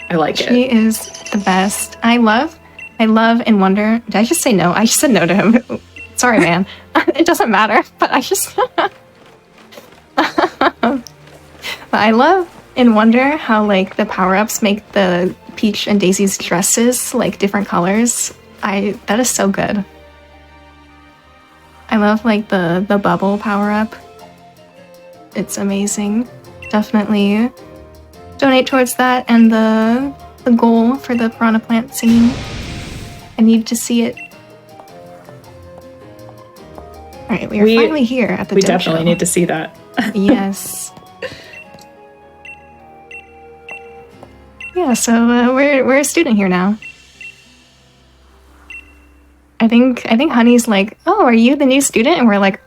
I like She it. is the best. I love and Wonder. Did I just say no? I just said no to him. Sorry, man. It doesn't matter, but I just... But I love and wonder how, like, the power-ups make the Peach and Daisy's dresses, like, different colors. That is so good. I love, like, the bubble power-up. It's amazing. Definitely donate towards that and the goal for the piranha plant scene. I need to see it. Alright, we are finally here at the We dojo. definitely need to see that. Yes. Yeah, so we're a student here now. I think Honey's like, oh, are you the new student? And we're like,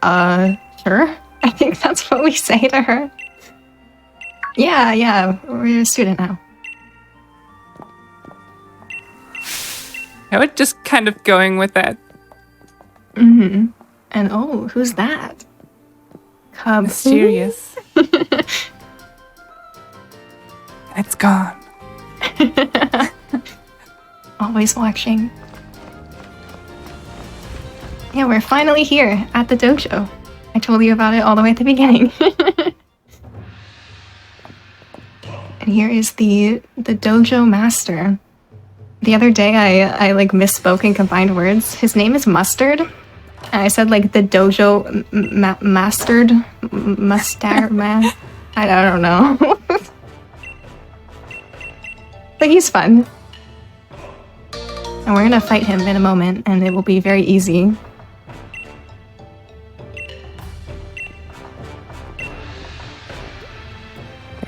sure. I think that's what we say to her. Yeah, we're a student now. I would just kind of going with that. Mm-hmm. And oh, who's that? Cub. Mysterious. It's gone. Always watching. Yeah, we're finally here at the dojo. I told you about it all the way at the beginning. And here is the dojo master. The other day I like misspoke and combined words. His name is Mustard. And I said like the dojo mustard man. I don't know. But he's fun. And we're gonna fight him in a moment, and it will be very easy.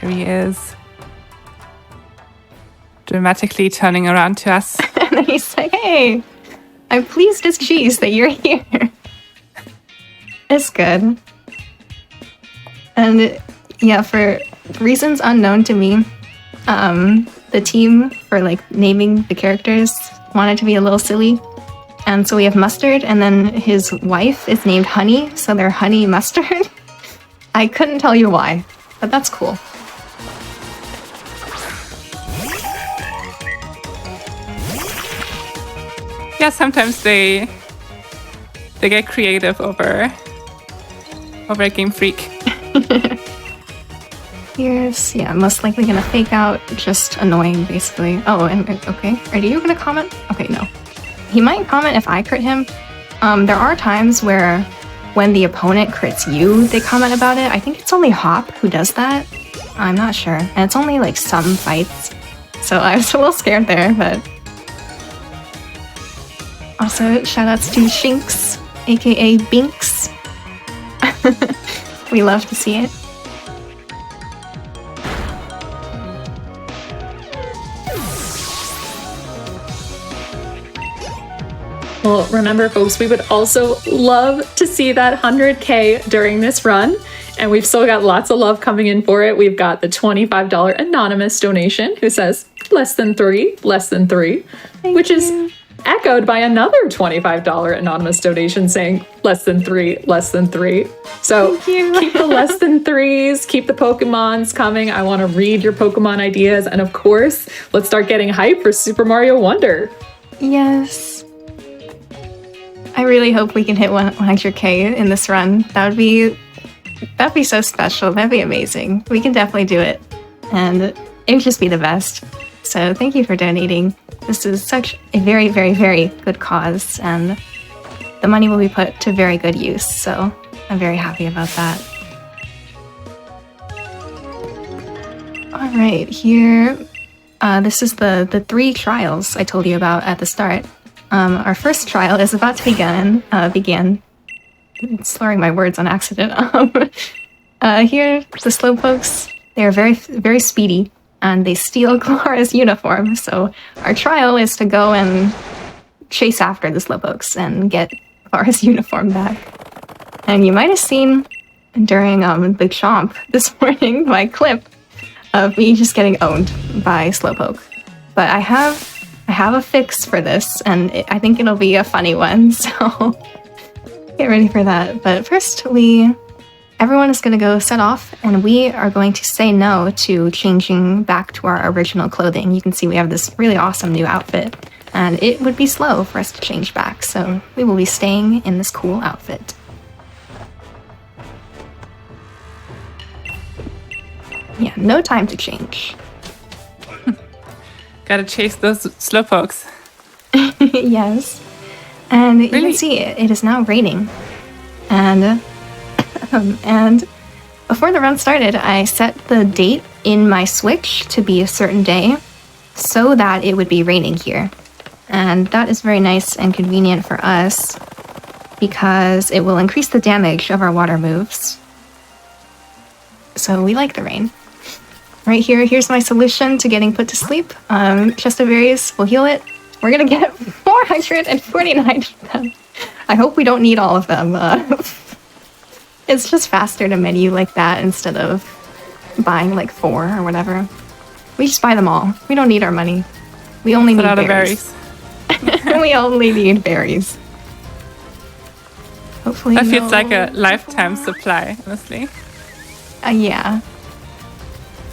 There he is. Dramatically turning around to us. And then he's like, hey, I'm pleased as cheese that you're here. It's good. And yeah, for reasons unknown to me, the team for like naming the characters wanted to be a little silly. And so we have Mustard, and then his wife is named Honey, so they're Honey Mustard. I couldn't tell you why, but that's cool. Yeah, sometimes they get creative over over at Game Freak. Here's, yeah, most likely gonna fake out, just annoying, basically. Oh, and okay, are you gonna comment? Okay, no. He might comment if I crit him. There are times where when the opponent crits you, they comment about it. I think it's only Hop who does that. I'm not sure. And it's only like some fights. So I was a little scared there, but... Also, shoutouts to Shinx, aka Binks. We love to see it. Well, remember, folks, we would also love to see that 100K during this run. And we've still got lots of love coming in for it. We've got the $25 anonymous donation who says less than three, which is echoed by another $25 anonymous donation saying less than three. So keep the less than threes, keep the Pokemons coming. I want to read your Pokemon ideas. And of course, let's start getting hype for Super Mario Wonder. Yes. I really hope we can hit 100K in this run. That'd be so special. That'd be amazing. We can definitely do it. And it would just be the best. So thank you for donating. This is such a very, very, very good cause, and the money will be put to very good use. So I'm very happy about that. All right, here, this is the 3 trials I told you about at the start. Our first trial is about to begin. Slurring my words on accident. Here, the Slowpokes, they are very, very speedy, and they steal Clara's uniform. So our trial is to go and chase after the Slowpokes and get Clara's uniform back. And you might have seen during the Chomp this morning my clip of me just getting owned by Slowpoke. But I have a fix for this, and I think it'll be a funny one. So get ready for that. But first, everyone is going to go set off, and we are going to say no to changing back to our original clothing. You can see we have this really awesome new outfit, and it would be slow for us to change back, so we will be staying in this cool outfit. Yeah, no time to change. Gotta chase those Slowpokes. Yes. And Really? you can see it is now raining. And before the run started, I set the date in my Switch to be a certain day so that it would be raining here. And that is very nice and convenient for us because it will increase the damage of our water moves. So we like the rain. Right here, here's my solution to getting put to sleep. Chest of berries will heal it. We're gonna get 449 of them. I hope we don't need all of them. It's just faster to menu like that instead of buying like 4 or whatever. We just buy them all. We don't need our money. We only need berries. We only need berries. Hopefully That feels like a lifetime supply, honestly. Yeah.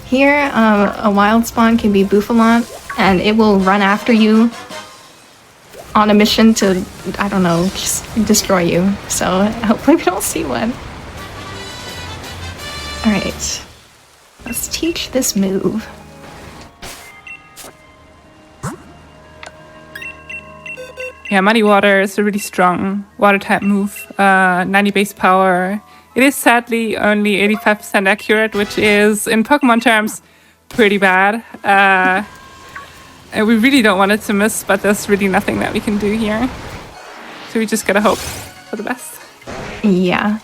Here, a wild spawn can be Bouffalant, and it will run after you on a mission to, I don't know, just destroy you. So hopefully we don't see one. Alright. Let's teach this move. Yeah, Muddy Water is a really strong water type move. 90 base power. It is sadly only 85% accurate, which is, in Pokemon terms, pretty bad. And we really don't want it to miss, but there's really nothing that we can do here. So we just gotta hope for the best. Yeah.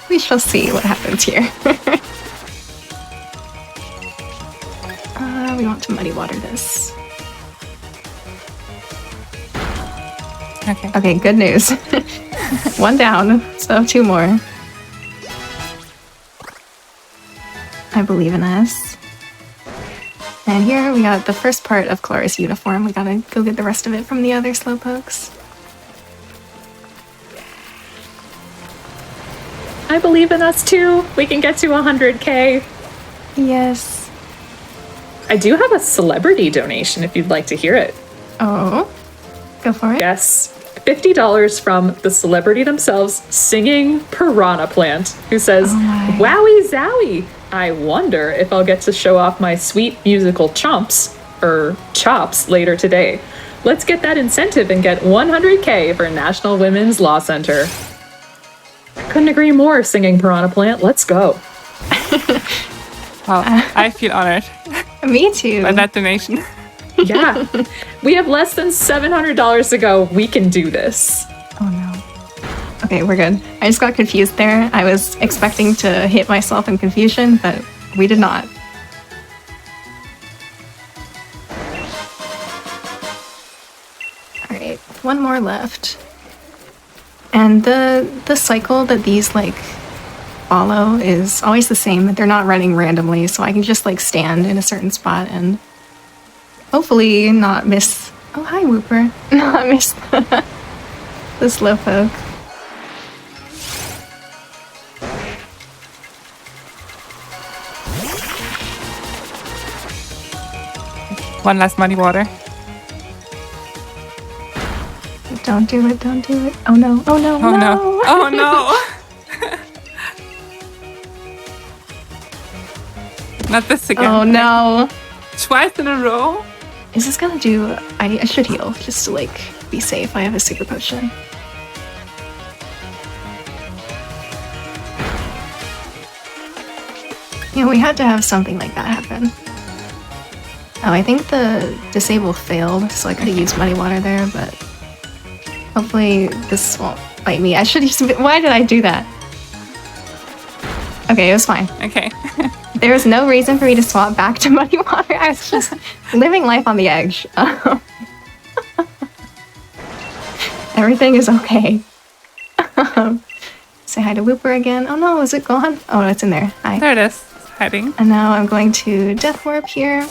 We shall see what happens here. We want to Muddy Water this. Okay, good news. 1 down, so 2 more. I believe in us. And here we got the first part of Clara's uniform. We gotta go get the rest of it from the other Slowpokes. I believe in us too. We can get to 100K. Yes. I do have a celebrity donation if you'd like to hear it. Oh, go for it. Yes. $50 from the celebrity themselves, Singing Piranha Plant, who says, my. "Wowie zowie! I wonder if I'll get to show off my sweet musical chops later today. Let's get that incentive and get 100K for National Women's Law Center." Couldn't agree more, Singing Piranha Plant. Let's go. Well, I feel honored Me too. by that donation. Yeah. We have less than $700 to go. We can do this. Oh no. Okay, we're good. I just got confused there. I was expecting to hit myself in confusion, but we did not. Alright, one more left. And the cycle that these like follow is always the same. They're not running randomly, so I can just like stand in a certain spot and hopefully not miss. Oh, hi, Whooper. Not miss the slowpoke. One last muddy water. Don't do it, don't do it. Oh no, oh no, Oh no. Oh no. Not this again. Oh no. Twice in a row? Is this gonna do... I should heal, just to like be safe. I have a super potion. Yeah, we had to have something like that happen. Oh, I think the disable failed, so I could have used muddy water there, but hopefully this won't bite me. I should use... Why did I do that? Okay, it was fine. Okay. There was no reason for me to swap back to muddy water. I was just living life on the edge. Everything is okay. Say hi to Whooper again. Oh no, is it gone? Oh, it's in there. Hi. There it is. It's hiding. And now I'm going to Death Warp here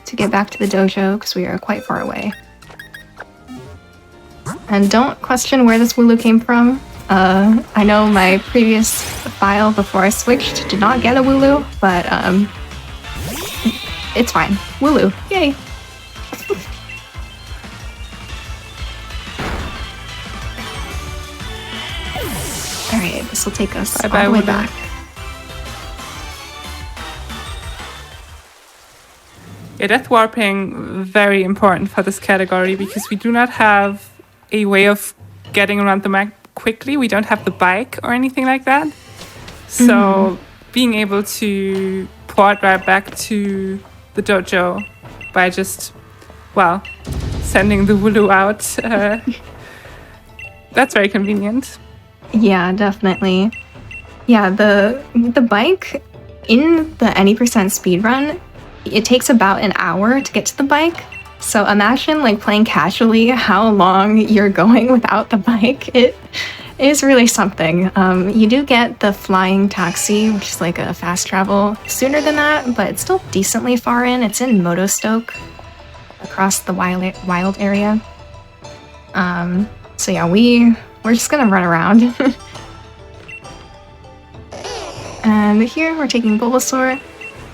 to get back to the dojo because we are quite far away. And don't question where this Wooloo came from. I know my previous file before I switched did not get a Wooloo, but it's fine. Wooloo, yay! Alright, this will take us all the way Wooloo. back. Yeah, death warping, very important for this category because we do not have a way of getting around the map quickly. We don't have the bike or anything like that. So being able to port right back to the dojo by just, well, sending the Wooloo out, that's very convenient. Yeah, definitely. Yeah, the bike in the any percent speedrun, it takes about an hour to get to the bike. So imagine like playing casually how long you're going without the bike. It is really something. You do get the flying taxi, which is like a fast travel sooner than that, but it's still decently far in. It's in Motostoke across the wild area. So yeah, we're just gonna run around. And here we're taking Bulbasaur.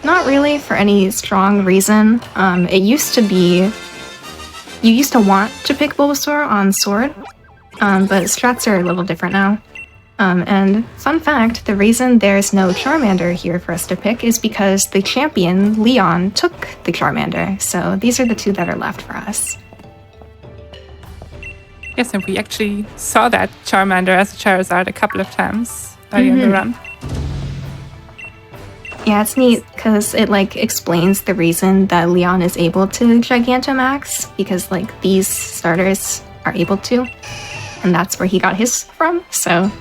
Not really for any strong reason. It used to be... You used to want to pick Bulbasaur on Sword, but strats are a little different now. And fun fact, the reason there's no Charmander here for us to pick is because the champion, Leon, took the Charmander. So these are the two that are left for us. Yes, and we actually saw that Charmander as a Charizard a couple of times earlier in the run. Yeah, it's neat because it like explains the reason that Leon is able to Gigantamax, because like these starters are able to, and that's where he got his from, so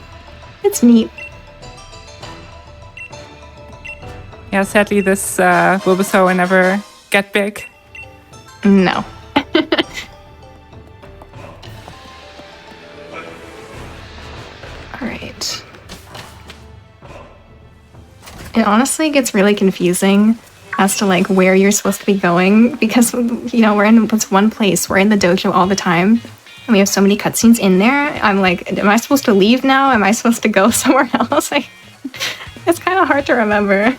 it's neat. Yeah, sadly this Bulbasaur will never get big. No. Alright. It honestly gets really confusing as to like where you're supposed to be going because, you know, we're in this one place. We're in the dojo all the time and we have so many cutscenes in there. I'm like, am I supposed to leave now? Am I supposed to go somewhere else? Like, it's kind of hard to remember.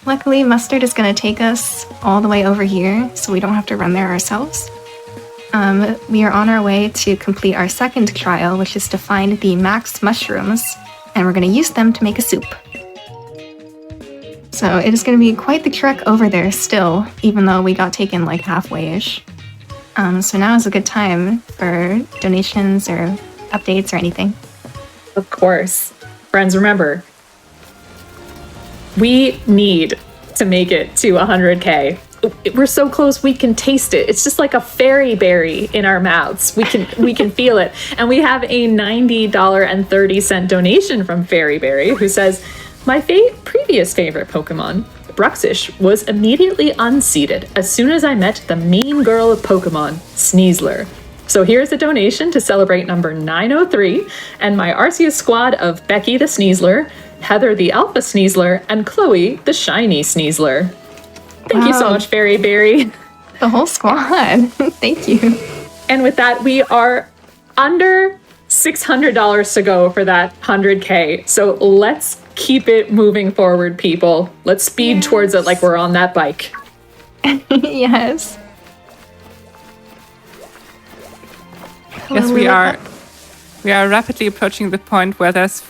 Luckily, Mustard is going to take us all the way over here so we don't have to run there ourselves. we are on our way to complete our second trial, which is to find the max mushrooms, and we're going to use them to make a soup. So it is going to be quite the trek over there still, even though we got taken like halfway-ish. So now is a good time for donations or updates or anything. Of course. Friends, remember, we need to make it to 100K. We're so close, we can taste it. It's just like a fairy berry in our mouths. We can feel it. And we have a $90.30 donation from Fairy Berry, who says, my previous favorite Pokemon, Bruxish, was immediately unseated as soon as I met the mean girl of Pokemon, Sneasler. So here's a donation to celebrate number 903 and my Arceus squad of Becky the Sneasler, Heather the Alpha Sneasler, and Chloe the Shiny Sneasler. Thank you so much, Fairy Berry. The whole squad. Thank you. And with that, we are under $600 to go for that 100K. So let's keep it moving forward, people. Let's speed towards it like we're on that bike. Yes. Yes, we are. We are rapidly approaching the point where there's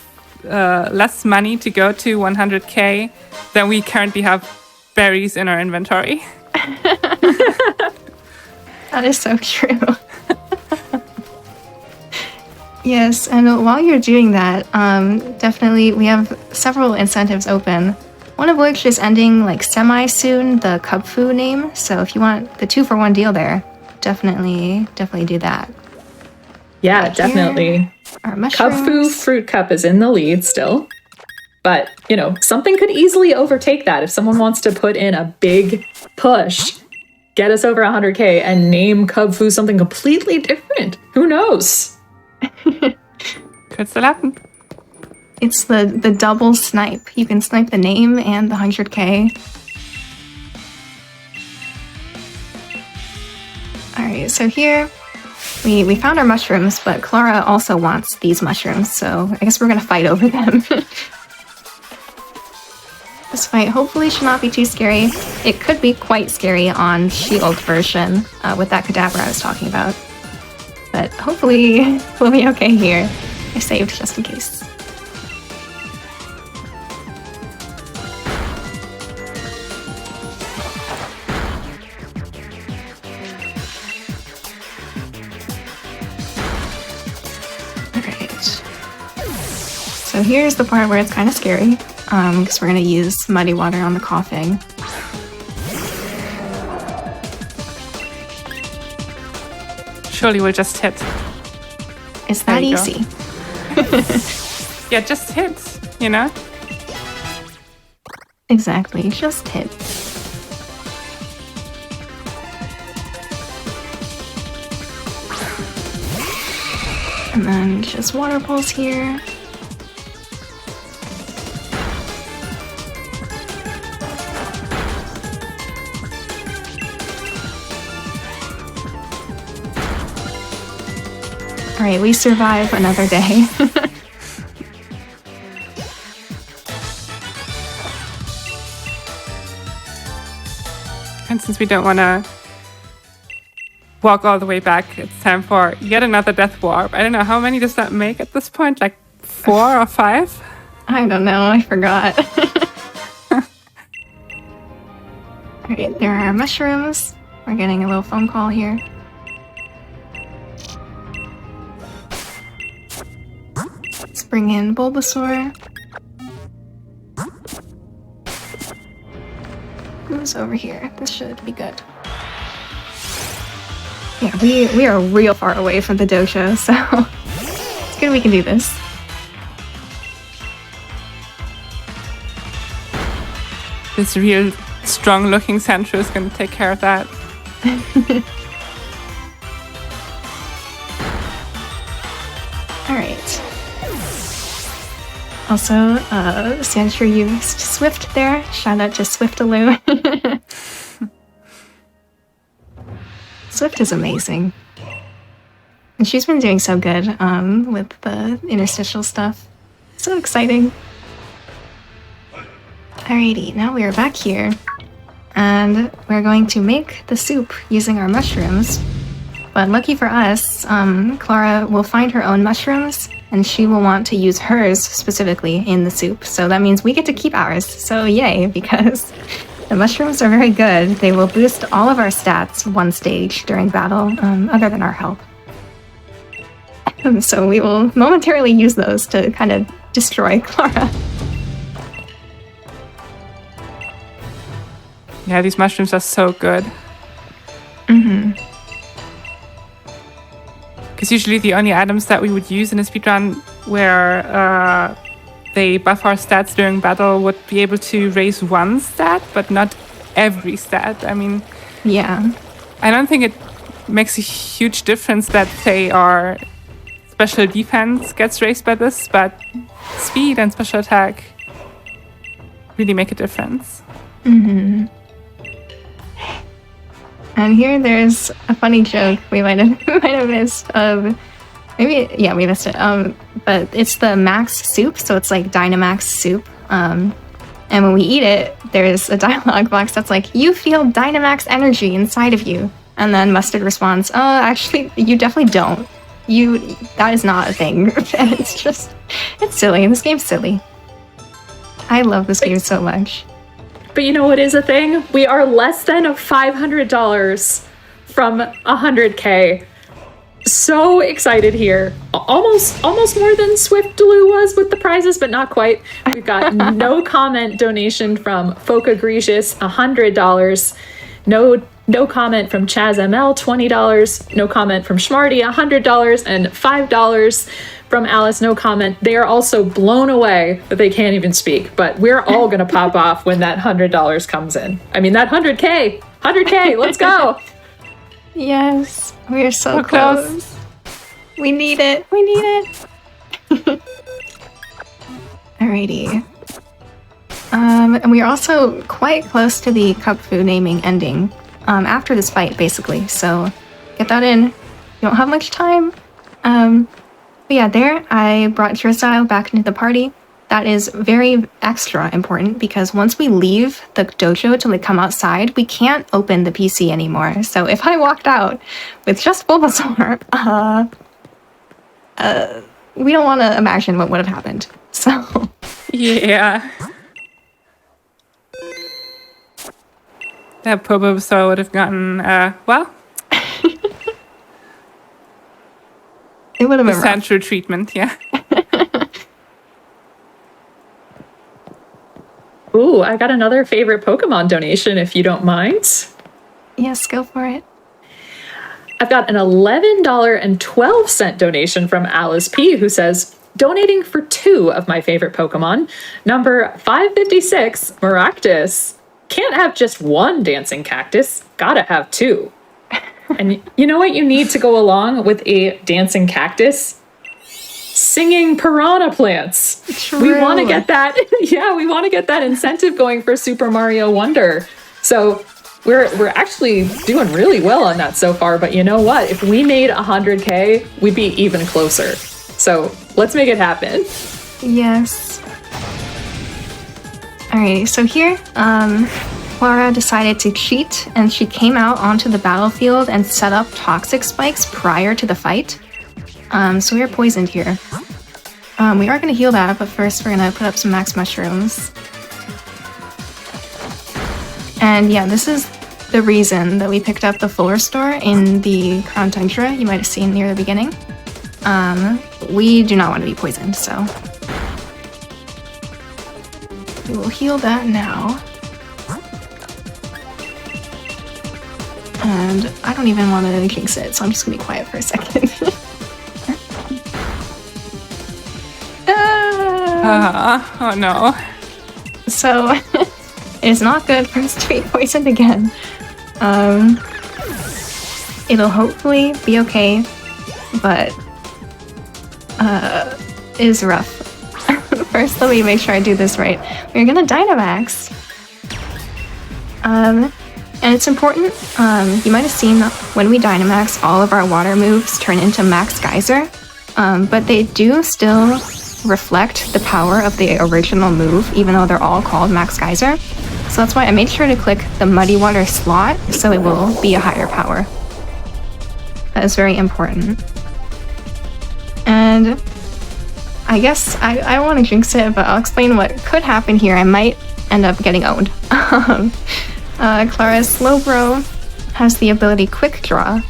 less money to go to 100K than we currently have berries in our inventory. That is so true. Yes, and while you're doing that, definitely we have several incentives open. One of which is ending like semi-soon, the Cubfu name. So if you want the 2-for-1 deal there, definitely do that. Yeah, definitely. Our mushrooms. Cubfu Fruit Cup is in the lead still. But, you know, something could easily overtake that if someone wants to put in a big push, get us over 100K and name Cubfu something completely different. Who knows? Could still happen. It's the double snipe. You can snipe the name and the 100K. Alright, so here we found our mushrooms, but Clara also wants these mushrooms, so I guess we're gonna fight over them. This fight hopefully should not be too scary. It could be quite scary on Shield version with that cadaver I was talking about. But hopefully we'll be okay here. I saved just in case. Alright. So here's the part where it's kind of scary, because we're going to use muddy water on the coughing. Surely we'll just hit. It's that There you go. easy. Yeah, just hit, you know? Exactly, just hit. And then just water pulse here. Alright, we survive another day. And since we don't want to walk all the way back, it's time for yet another death warp. I don't know, how many does that make at this point? Like 4 or 5? I don't know, I forgot. Alright, there are mushrooms. We're getting a little phone call here. Let's bring in Bulbasaur. Who's over here? This should be good. Yeah, we are real far away from the dojo, so it's good we can do this. This real strong-looking Sandshrew is going to take care of that. Alright. Also, Sandshrew used Swift there. Shout out to Swiftaloo. Swift is amazing. And she's been doing so good with the interstitial stuff. So exciting. Alrighty, now we are back here. And we're going to make the soup using our mushrooms. But lucky for us, Clara will find her own mushrooms, and she will want to use hers specifically in the soup. So that means we get to keep ours. So yay, because the mushrooms are very good. They will boost all of our stats one stage during battle, other than our health. So we will momentarily use those to kind of destroy Clara. Yeah, these mushrooms are so good. Because usually the only items that we would use in a speedrun where they buff our stats during battle would be able to raise one stat, but not every stat. I mean, Yeah. I don't think it makes a huge difference that, say, our special defense gets raised by this, but speed and special attack really make a difference. And here there's a funny joke we might have missed. We missed it. But it's the max soup, so it's like Dynamax soup. And when we eat it, there's a dialogue box that's like, "You feel Dynamax energy inside of you." And then Mustard responds, actually, you definitely don't. That is not a thing." And it's silly. This game's silly. I love this game so much. But you know what is a thing? We are less than $500 from 100K. So excited here. Almost more than Swift Delou was with the prizes, but not quite. We've got no comment donation from Foca Grecius, $100. No comment from Chaz ML, $20. No comment from Schmarty, $100, and $5 from Alice. No comment. They are also blown away that they can't even speak. But we're all gonna pop off when that $100 comes in. I mean, that 100K. Let's go. Yes, we are so So close. close. We need it. Alrighty. And we are also quite close to the cup food naming ending. After this fight, basically. So get that in. You don't have much time. But yeah, there I brought Dristyle back into the party. That is very extra important because once we leave the dojo to come outside, we can't open the PC anymore. So if I walked out with just Bulbasaur, we don't want to imagine what would have happened. So Yeah. That Bulbasaur would have gotten, it would have been rough. Sandshrew treatment, yeah. Ooh, I got another favorite Pokemon donation, if you don't mind. Yes, go for it. I've got an $11.12 donation from Alice P, who says, donating for 2 of my favorite Pokemon, number 556, Maractus. Can't have just one dancing cactus, gotta have 2. And you know what you need to go along with a dancing cactus? Singing piranha plants. True. We want to get that. Yeah, we want to get that incentive going for Super Mario Wonder. So we're actually doing really well on that so far. But you know what? If we made 100K, we'd be even closer. So let's make it happen. Yes. Alright, so here, Clara decided to cheat, and she came out onto the battlefield and set up toxic spikes prior to the fight. So we are poisoned here. We are going to heal that, but first we're going to put up some max mushrooms. And yeah, this is the reason that we picked up the full restore in the Crown Tundra you might have seen near the beginning. We do not want to be poisoned, so we will heal that now. And I don't even want to jinx it, so I'm just gonna be quiet for a second. Oh no. So, it's not good for us to be poisoned again. It'll hopefully be okay, but it is rough. First, let me make sure I do this right. We're gonna Dynamax. And it's important, you might have seen that when we Dynamax, all of our water moves turn into Max Geyser, but they do still reflect the power of the original move, even though they're all called Max Geyser. So that's why I made sure to click the Muddy Water slot, so it will be a higher power. That is very important. And I guess I want to jinx it, but I'll explain what could happen here. I might end up getting owned. Clara's Slowbro has the ability Quick Draw,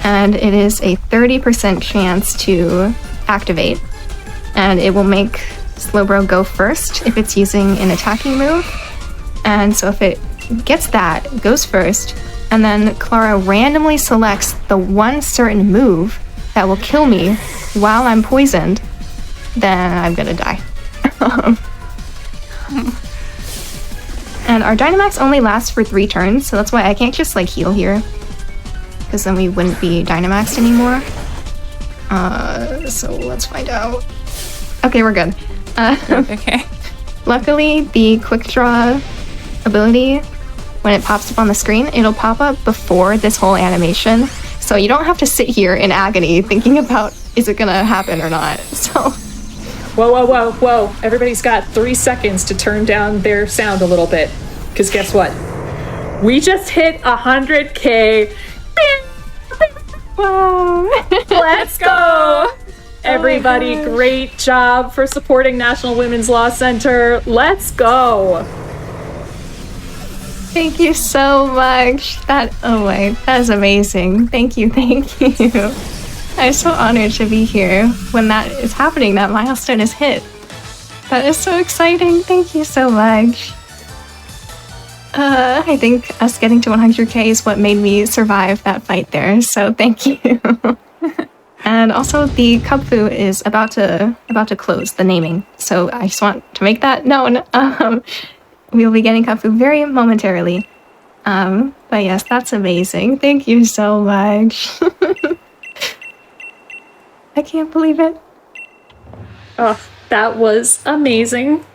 and it is a 30% chance to activate. And it will make Slowbro go first if it's using an attacking move. And so if it gets that, it goes first, and then Clara randomly selects the one certain move that will kill me while I'm poisoned, then I'm gonna die. And our Dynamax only lasts for 3 turns, so that's why I can't just like heal here, because then we wouldn't be Dynamaxed anymore. So let's find out. Okay, we're good. Okay. Luckily, the Quick Draw ability, when it pops up on the screen, it'll pop up before this whole animation. So you don't have to sit here in agony thinking about, is it gonna happen or not? So. Whoa. Everybody's got 3 seconds to turn down their sound a little bit. Because guess what? We just hit 100K. Wow. Let's go! Everybody, great job for supporting National Women's Law Center. Let's go! Thank you so much. That is amazing. Thank you. I'm so honored to be here when that is happening, that milestone is hit. That is so exciting. Thank you so much. I think us getting to 100K is what made me survive that fight there, so thank you. And also, the Cubfu is about to close, the naming, so I just want to make that known. We will be getting Cubfu very momentarily. But yes, that's amazing. Thank you so much. I can't believe it. Oh, that was amazing.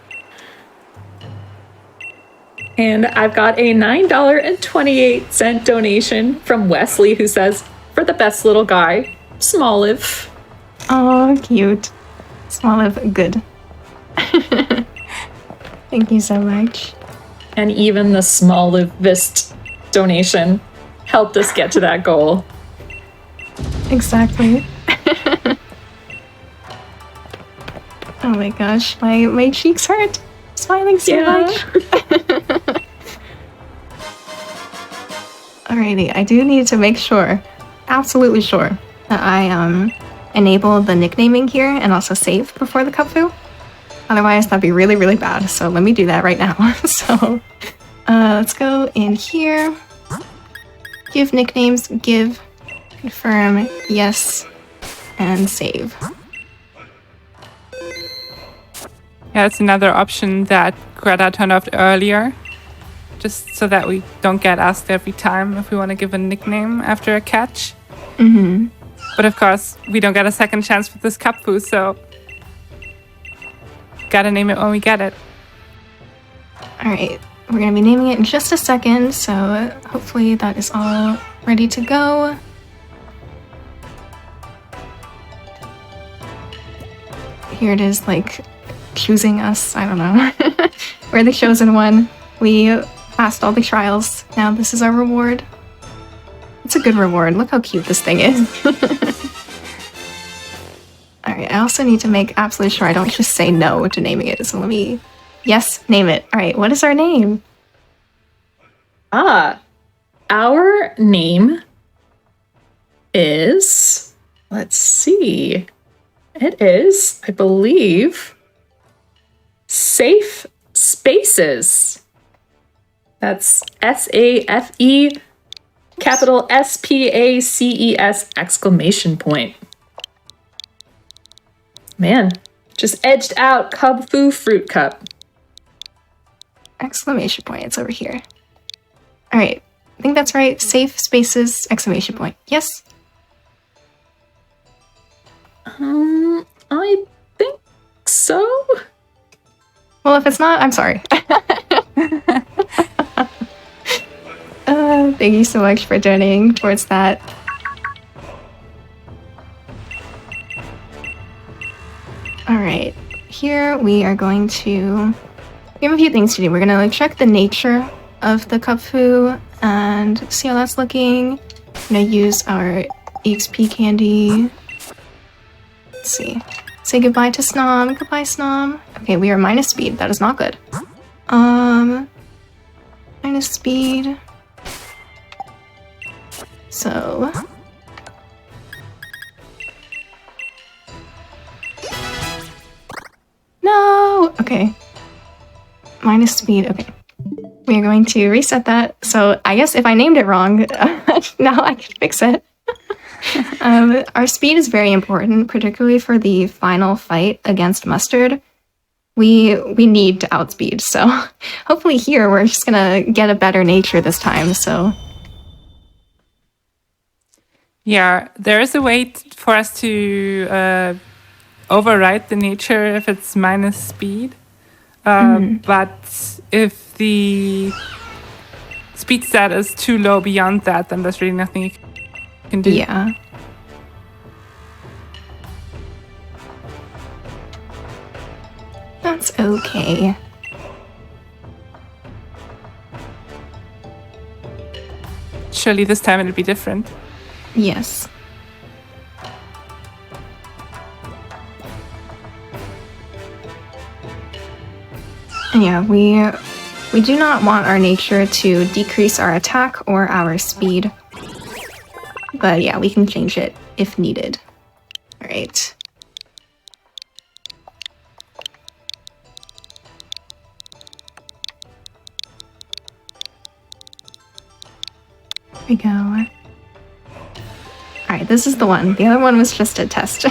And I've got a $9.28 donation from Wesley, who says, for the best little guy, Smoliv. Oh, cute. Smoliv, good. Thank you so much. And even the Smolivist donation helped us get to that goal. Exactly. Oh my gosh, my cheeks hurt. Smiling so much. Alrighty, I do need to make sure, absolutely sure, that I enable the nicknaming here and also save before the Cubfu. Otherwise, that'd be really, really bad. So let me do that right now. So let's go in here. Give nicknames, give, confirm, yes, and save. Yeah, it's another option that Greta turned off earlier, just so that we don't get asked every time if we want to give a nickname after a catch. Mm-hmm. But of course, we don't get a second chance with this Cubfu, so gotta name it when we get it. Alright, we're gonna be naming it in just a second, so hopefully that is all ready to go. Here it is, like, choosing us, I don't know. We're the chosen one. We passed all the trials. Now this is our reward. It's a good reward. Look how cute this thing is. Alright, I also need to make absolutely sure I don't just say no to naming it. So let me... Yes, name it. Alright, what is our name? Our name is... Let's see. It is, I believe... Safe Spaces. That's S-A-F-E capital S-P-A-C-E-S exclamation point. Man, just edged out Cubfu Fruit Cup. Exclamation point. It's over here. Alright, I think that's right. Safe Spaces exclamation point. Yes? I think so. Well, if it's not, I'm sorry. Thank you so much for donating towards that. Alright, here we are going to... We have a few things to do. We're going to check the nature of the Cubfu and see how that's looking. I'm going to use our EXP candy. Let's see. Say goodbye to Snom. Goodbye, Snom. Okay, we are minus speed. That is not good. Minus speed. So... No! Okay. Minus speed. Okay. We are going to reset that. So I guess if I named it wrong, now I can fix it. Our speed is very important, particularly for the final fight against Mustard. We need to outspeed, so hopefully here we're just gonna get a better nature this time, so... Yeah, there is a way for us to override the nature if it's minus speed. But if the speed stat is too low beyond that, then there's really nothing you can do. Yeah. That's okay. Surely this time it'll be different. Yes. And yeah, we do not want our nature to decrease our attack or our speed. But yeah, we can change it if needed. Alright. There we go. Alright, this is the one. The other one was just a test.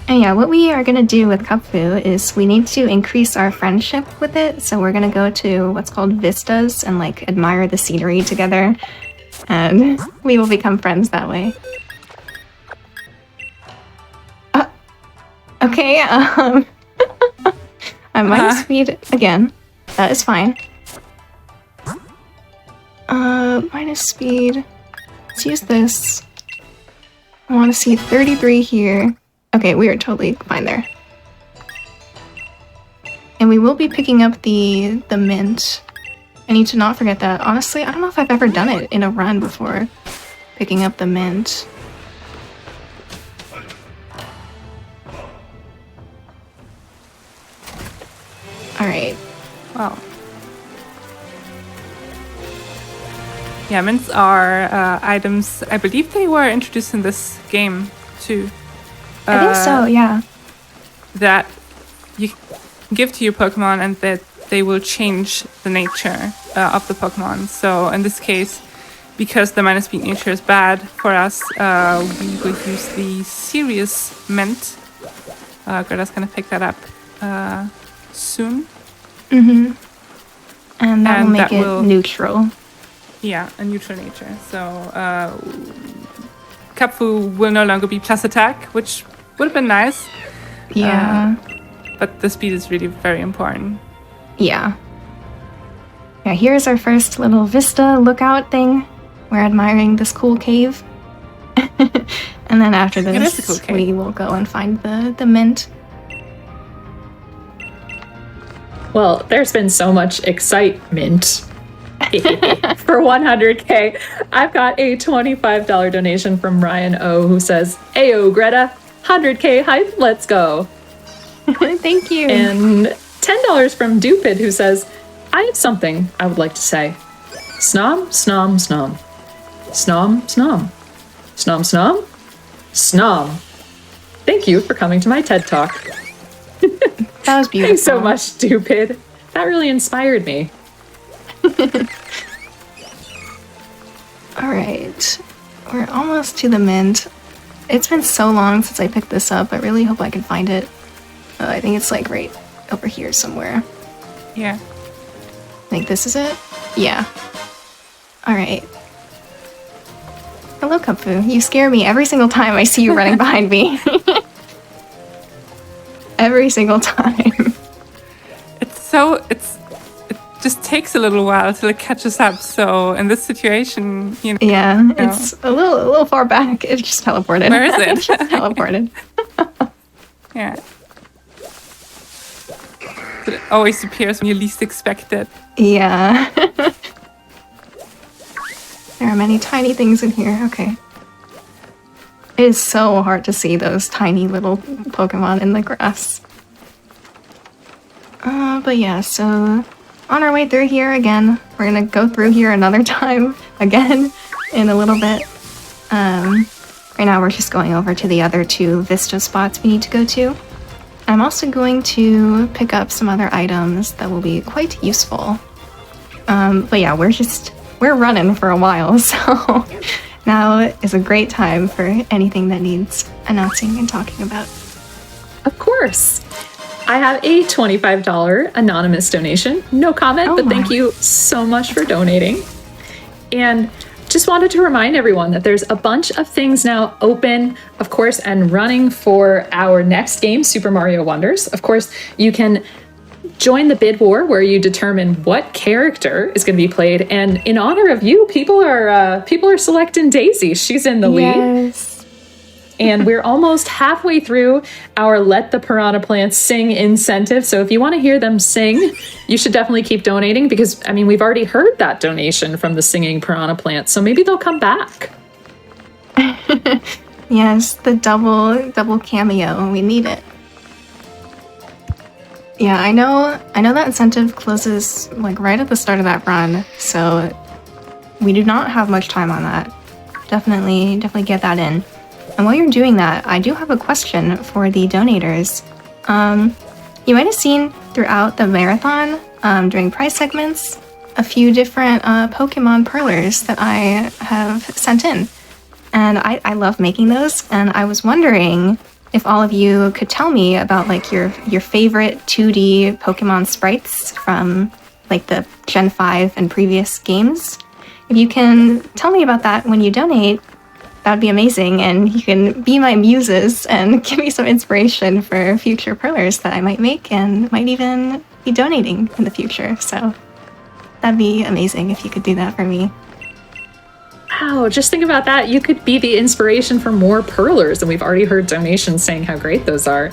And yeah, what we are going to do with Kupfu is we need to increase our friendship with it. So we're going to go to what's called vistas and like admire the scenery together. And we will become friends that way. Okay, I'm minus speed again. That is fine. Minus speed. Let's use this. I want to see 33 here. Okay, we are totally fine there. And we will be picking up the mint. I need to not forget that. Honestly, I don't know if I've ever done it in a run before. Picking up the mint. Alright. Wow. Yeah, mints are items. I believe they were introduced in this game too. I think so, yeah. That you give to your Pokemon and that they will change the nature of the Pokemon. So in this case, because the minus speed nature is bad for us, we will use the serious mint. Greta's gonna pick that up soon. Mm-hmm. And that will make it neutral. Yeah, a neutral nature. So Kupfu will no longer be plus attack, which would have been nice. Yeah. But the speed is really very important. Yeah. Yeah, here's our first little vista lookout thing. We're admiring this cool cave. And then after this, cool cave. We will go and find the mint. Well, there's been so much excitement. For 100K, I've got a $25 donation from Ryan O, who says, "Ayo, Greta, 100K hype, let's go." Thank you. And $10 from Dupid, who says, "I have something I would like to say. Snom, snom, snom. Snom, snom. Snom, snom. Snom. Thank you for coming to my TED Talk." That was beautiful. Thanks so much, Stupid. That really inspired me. Alright. We're almost to the mint. It's been so long since I picked this up. I really hope I can find it. I think it's like right over here somewhere. Yeah. I think this is it? Yeah. Alright. Hello, Kupfu. You scare me every single time I see you running behind me. Every single time. It just takes a little while till it catches up. So in this situation, you know. Yeah, it's a little far back. It just teleported. Where is it? It just teleported. Yeah. It always appears when you least expect it. Yeah. There are many tiny things in here. Okay. It is so hard to see those tiny little Pokemon in the grass. But yeah, so on our way through here again. We're gonna go through here another time again in a little bit. Right now we're just going over to the other 2 Vista spots we need to go to. I'm also going to pick up some other items that will be quite useful. But yeah, we're running for a while, so now is a great time for anything that needs announcing and talking about. Of course. I have a $25 anonymous donation. No comment, but thank you so much for donating. And just wanted to remind everyone that there's a bunch of things now open, of course, and running for our next game, Super Mario Wonders. Of course, you can join the bid war where you determine what character is going to be played. And in honor of you, people are selecting Daisy. She's in the lead. And we're almost halfway through our Let the Piranha Plants Sing incentive. So if you want to hear them sing, you should definitely keep donating because, I mean, we've already heard that donation from the singing piranha plants. So maybe they'll come back. Yes, the double cameo. We need it. Yeah, I know that incentive closes like right at the start of that run. So we do not have much time on that. Definitely get that in. And while you're doing that, I do have a question for the donators. You might have seen throughout the marathon, during prize segments, a few different Pokemon Perlers that I have sent in. And I love making those, and I was wondering if all of you could tell me about like your favorite 2D Pokemon sprites from like the Gen 5 and previous games. If you can tell me about that when you donate, that'd be amazing, and you can be my muses and give me some inspiration for future Perlers that I might make and might even be donating in the future. So that'd be amazing if you could do that for me. Wow, just think about that. You could be the inspiration for more Perlers, and we've already heard donations saying how great those are.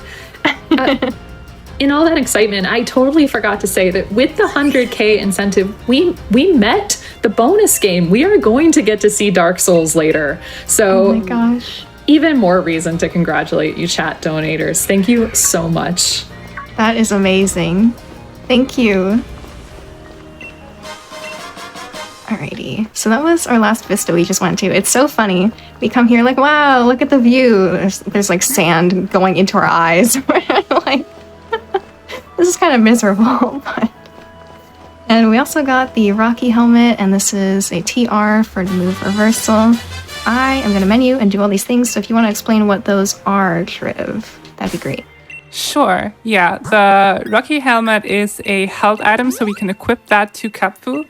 In all that excitement, I totally forgot to say that with the 100K incentive, we met the bonus game. We are going to get to see Dark Souls later. So, oh my gosh. Even more reason to congratulate you, chat donators. Thank you so much. That is amazing. Thank you. Alrighty, so that was our last Vista we just went to. It's so funny. We come here like, wow, look at the view. There's like sand going into our eyes. Like, this is kind of miserable. But... And we also got the Rocky helmet, and this is a TR for the move reversal. I am going to menu and do all these things, so if you want to explain what those are, Triv, that'd be great. Sure, yeah. The Rocky helmet is a health item, so we can equip that to Kapfu.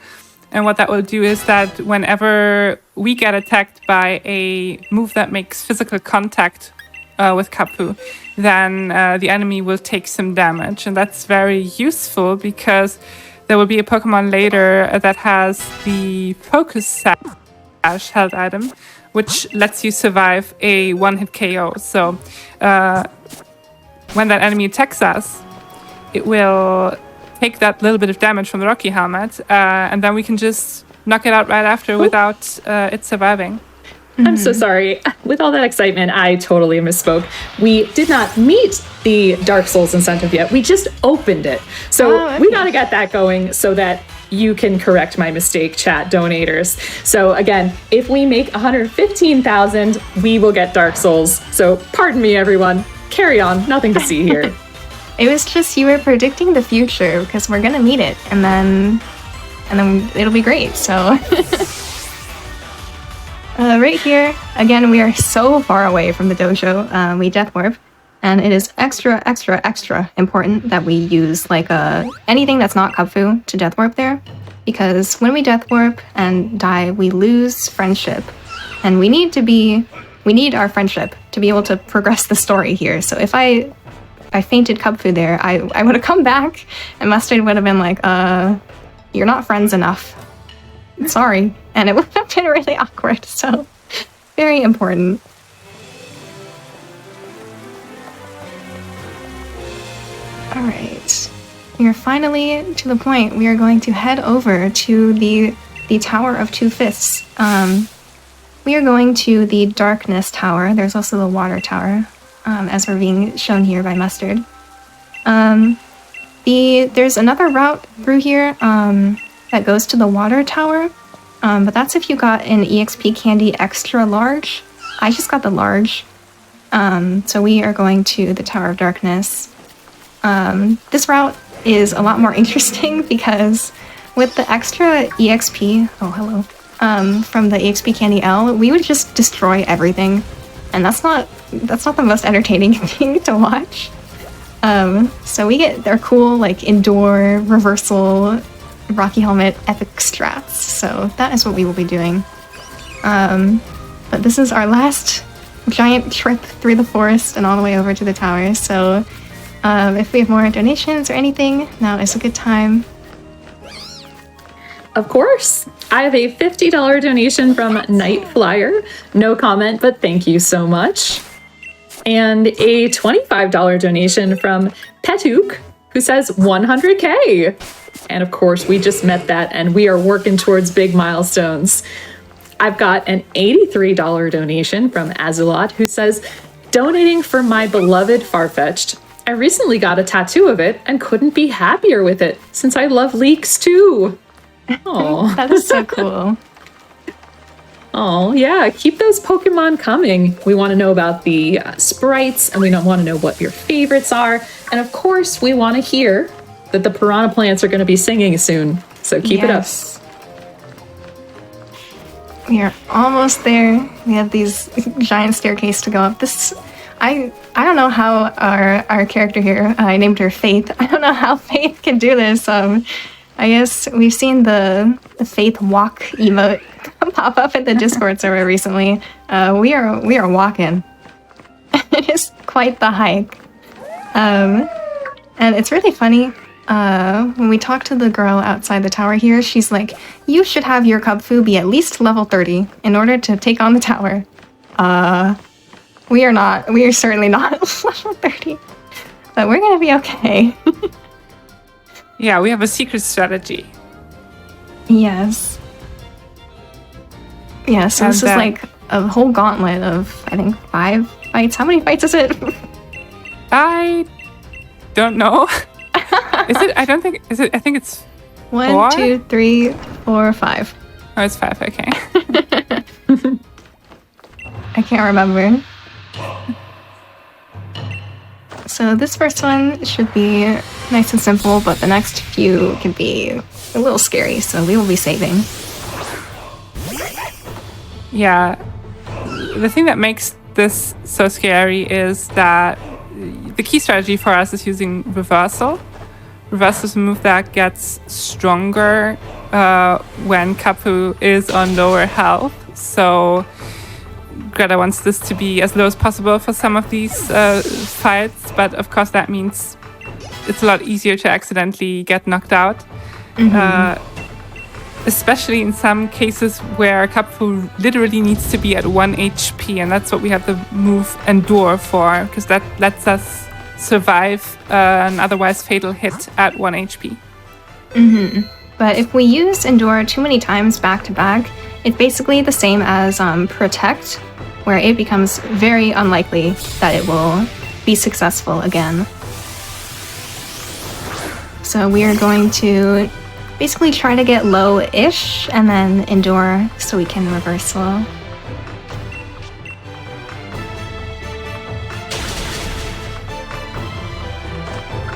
And what that will do is that whenever we get attacked by a move that makes physical contact with Kapfu, then the enemy will take some damage. And that's very useful because there will be a Pokemon later that has the Focus Sash health item, which lets you survive a one-hit KO. So when that enemy attacks us, it will take that little bit of damage from the Rocky helmet, and then we can just knock it out right after without it surviving. I'm so sorry. With all that excitement, I totally misspoke. We did not meet the Dark Souls incentive yet. We just opened it. So we got to get that going so that you can correct my mistake, chat donators. So again, if we make 115,000, we will get Dark Souls. So pardon me, everyone. Carry on. Nothing to see here. It was just you were predicting the future because we're gonna meet it, and then it'll be great. So right here again, we are so far away from the dojo. We death warp, and it is extra important that we use like anything that's not Kapfu to death warp there, because when we death warp and die, we lose friendship, and we need our friendship to be able to progress the story here. So if I fainted Kapfu there, I would have come back, and Mustard would have been like, you're not friends enough. Sorry. And it would have been really awkward, so very important. Alright. we are finally to the point. We are going to head over to the Tower of Two Fists. We are going to the Darkness Tower. There's also the Water Tower, as we're being shown here by Mustard. There's another route through here that goes to the Water Tower, but that's if you got an EXP Candy Extra Large. I just got the Large. So we are going to the Tower of Darkness. This route is a lot more interesting because with the extra EXP, from the EXP Candy L, we would just destroy everything, and that's not the most entertaining thing to watch. So we get their cool like Endure, Reversal, Rocky Helmet, Epic strats. So that is what we will be doing. But this is our last giant trip through the forest and all the way over to the tower. So if we have more donations or anything, now is a good time. Of course. I have a $50 donation from Night Flyer. No comment, but thank you so much. And a $25 donation from Petuk, who says 100K. And of course, we just met that and we are working towards big milestones. I've got an $83 donation from Azulot, who says, donating for my beloved Farfetch'd. I recently got a tattoo of it and couldn't be happier with it, since I love leeks too. Oh, That is so cool. oh yeah, keep those Pokemon coming. We want to know about the sprites, and we don't want to know what your favorites are. And of course, we want to hear that the piranha plants are going to be singing soon. So keep it up. We are almost there. We have these giant staircase to go up. I don't know how our character here, I named her Faith. I don't know how Faith can do this. I guess we've seen the Faith walk emote pop up in the Discord server recently. We are walking. It is quite the hike. And it's really funny. When we talk to the girl outside the tower here, she's like, you should have your Cubfu be at least level 30 in order to take on the tower. We are certainly not level 30. But we're gonna be okay. Yeah, we have a secret strategy. Yes. Yeah, so this is like a whole gauntlet of, I think, 5 fights. How many fights is it? I don't know. Is it? I don't think. Is it? I think it's 1, 4? 2, 3, 4, 5. Oh, it's 5. Okay. I can't remember. So this first one should be nice and simple, but the next few can be a little scary, so we will be saving. Yeah. The thing that makes this so scary is that the key strategy for us is using Reversal. Reversal is a move that gets stronger when Kapu is on lower health. So Greta wants this to be as low as possible for some of these fights, but of course that means it's a lot easier to accidentally get knocked out. Especially in some cases where Kapu literally needs to be at 1 HP, and that's what we have the move Endure for, because that lets us survive an otherwise fatal hit at 1 HP. But if we use Endure too many times back to back, it's basically the same as Protect, where it becomes very unlikely that it will be successful again. So we are going to basically try to get low-ish and then Endure so we can Reversal.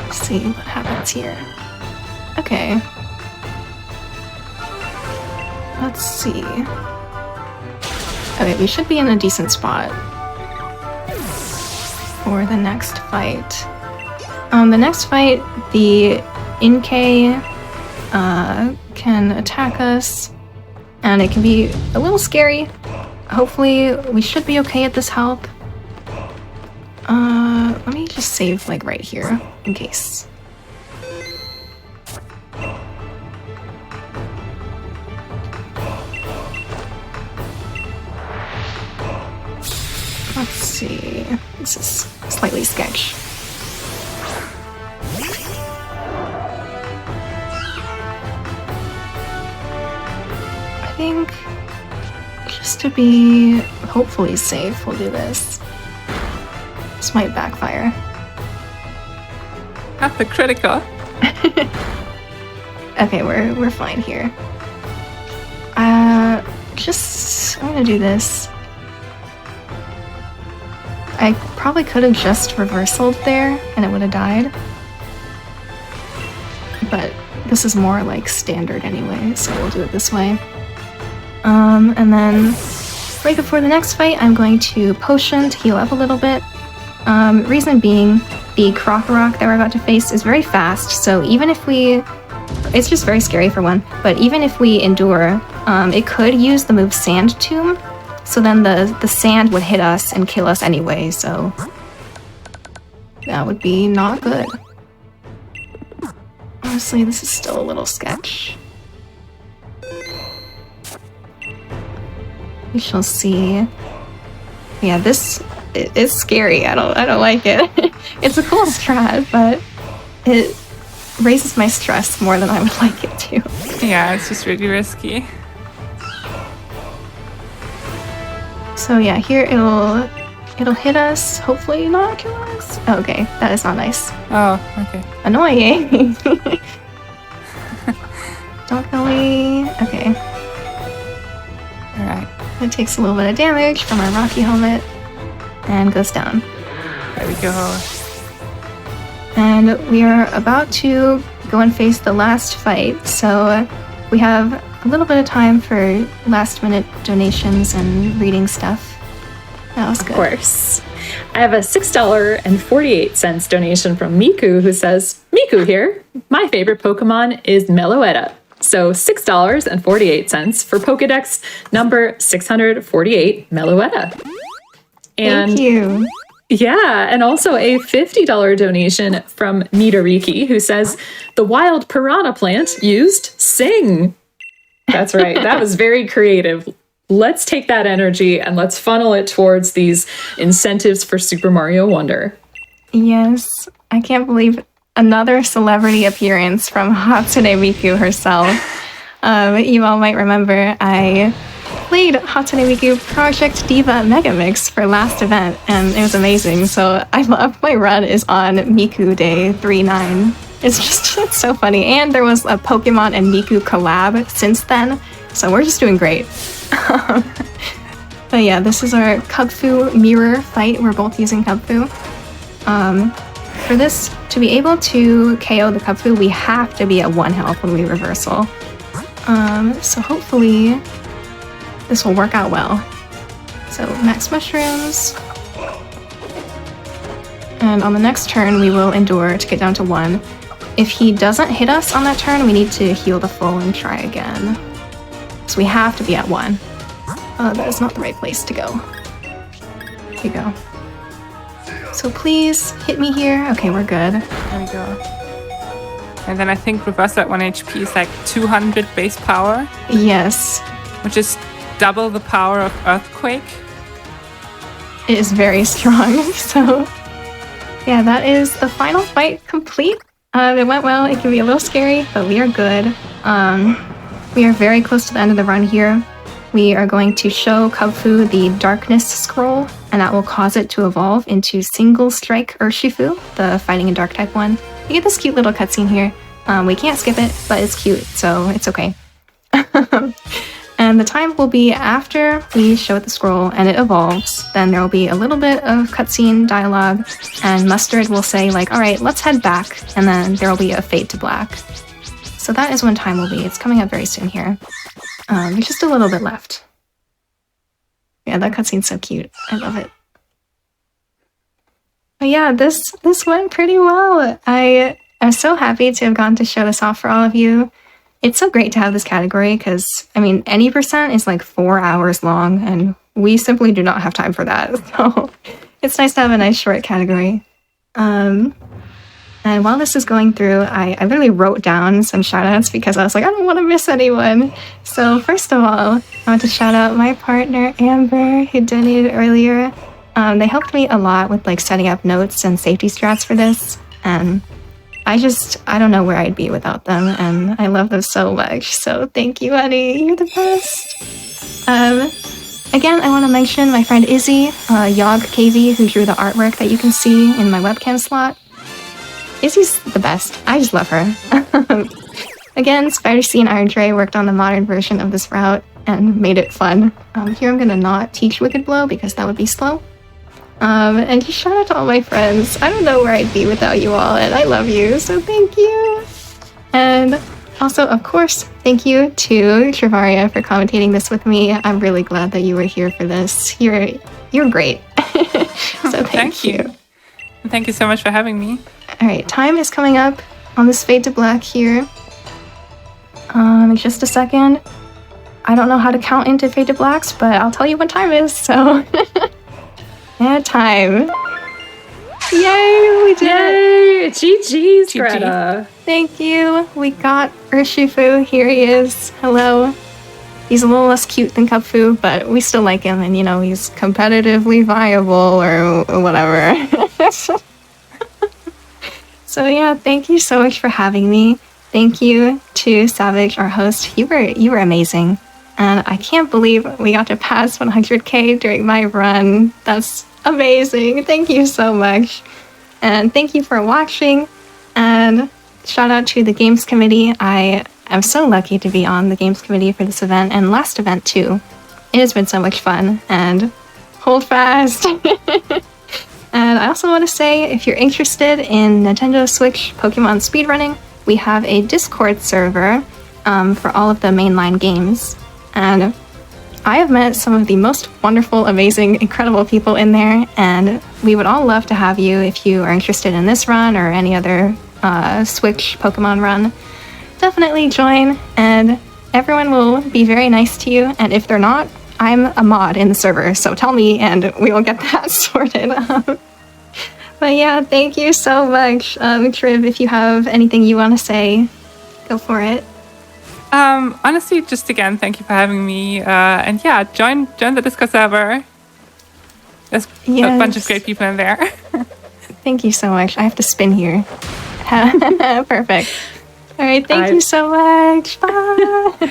Let's see what happens here. Okay. Let's see. Okay, we should be in a decent spot for the next fight. The next fight, the Inkay can attack us, and it can be a little scary. Hopefully, we should be okay at this health. Let me just save like right here in case. Let's see. This is slightly sketch. think just to be hopefully safe, we'll do this. This might backfire. Hypocritical. Okay, we're fine here. I'm gonna do this. I probably could have just reversaled there and it would have died. But this is more like standard anyway, so we'll do it this way. And then right before the next fight, I'm going to potion to heal up a little bit. Reason being, the Krokorok that we're about to face is very fast, so even if we... It's just very scary for one, but even if we endure, it could use the move Sand Tomb, so then the sand would hit us and kill us anyway, so that would be not good. Honestly, this is still a little sketch. We shall see. Yeah, this is scary. I don't like it. It's a cool strat, but it raises my stress more than I would like it to. Yeah, it's just really risky. So yeah, here it'll hit us, hopefully not kill us. Okay, that is not nice. Oh, okay. Annoying. Don't kill me. Okay. Alright. It takes a little bit of damage from our Rocky helmet and goes down. There we go. And we are about to go and face the last fight, so we have a little bit of time for last minute donations and reading stuff. That was good. Of course. I have a $6.48 donation from Miku who says, Miku here. My favorite Pokemon is Meloetta. So $6.48 for Pokedex number 648, Meloetta. And Thank you. yeah, and also a $50 donation from Mitariki who says, the wild piranha plant used sing. That's right. That was very creative. Let's take that energy and let's funnel it towards these incentives for Super Mario Wonder. Yes, I can't believe another celebrity appearance from Hatsune Miku herself. You all might remember I played Hatsune Miku Project Diva Megamix for last event, and it was amazing. So I love my run is on Miku Day 3-9. It's so funny. And there was a Pokemon and Miku collab since then, so we're just doing great. But yeah, this is our Kubfu mirror fight. We're both using Kubfu. For this to be able to KO the Kubfu, we have to be at 1 health when we reversal. So hopefully this will work out well. So max mushrooms. And on the next turn, we will endure to get down to 1. If he doesn't hit us on that turn, we need to heal the full and try again. So we have to be at 1. That is not the right place to go. Here you go. So please hit me here. Okay, we're good. There we go. And then I think reverse at 1 HP is like 200 base power, Yes, which is double the power of Earthquake. it is very strong. So yeah, that is the final fight complete. It went well. It can be a little scary, but we are good. We are very close to the end of the run here. We are going to show Kubfu the Darkness Scroll, and that will cause it to evolve into Single Strike Urshifu, the Fighting and Dark type one. You get this cute little cutscene here. We can't skip it, but it's cute, so it's okay. And the time will be after we show the scroll and it evolves. Then there will be a little bit of cutscene dialogue, and Mustard will say like, all right, let's head back. And then there will be a fade to black. So that is when time will be. It's coming up very soon here. There's just a little bit left. Yeah, that cutscene's so cute. I love it. But yeah, this went pretty well. I am so happy to have gotten to show this off for all of you. It's so great to have this category because, I mean, any percent is like 4 hours long, and we simply do not have time for that. So it's nice to have a nice short category. And while this is going through, I really wrote down some shoutouts because I was like, I don't want to miss anyone. So first of all, I want to shout out my partner, Amber, who donated earlier. They helped me a lot with like setting up notes and safety strats for this. And I don't know where I'd be without them, and I love them so much. So thank you, honey. You're the best. Again, I want to mention my friend Izzy, Yog KV, who drew the artwork that you can see in my webcam slot. Izzy's the best. I just love her. Again, Spider C and Iron Dre worked on the modern version of this route and made it fun. Here I'm gonna not teach Wicked Blow because that would be slow. And just shout out to all my friends. I don't know where I'd be without you all, and I love you, so thank you. And also, of course, thank you to Trivvaria for commentating this with me. I'm really glad that you were here for this. You're great. So thank you. Thank you so much for having me. All right, time is coming up on this Fade to Black here. Just a second. I don't know how to count into Fade to Blacks, but I'll tell you what time is, so... Yeah, time. Yay, we did it! GG's, Greta. Thank you. We got Urshifu. Here he is. Hello. He's a little less cute than Kupfu, but we still like him, and you know, he's competitively viable or whatever. So yeah, thank you so much for having me. Thank you to Savage, our host. You were amazing. And I can't believe we got to pass 100k during my run. That's amazing. Thank you so much. And thank you for watching. And shout out to the Games Committee. I am so lucky to be on the Games Committee for this event and last event too. It has been so much fun. And hold fast. And I also want to say, if you're interested in Nintendo Switch Pokemon speedrunning, we have a Discord server for all of the mainline games. And I have met some of the most wonderful, amazing, incredible people in there, and we would all love to have you if you are interested in this run or any other Switch Pokemon run. Definitely join, and everyone will be very nice to you, and if they're not, I'm a mod in the server, so tell me and we will get that sorted. But yeah, thank you so much. Triv, if you have anything you want to say, go for it. Honestly, just again, thank you for having me. And yeah, join the Discord server. There's a bunch of great people in there. Thank you so much. I have to spin here. Perfect. All right, thank you so much. Bye.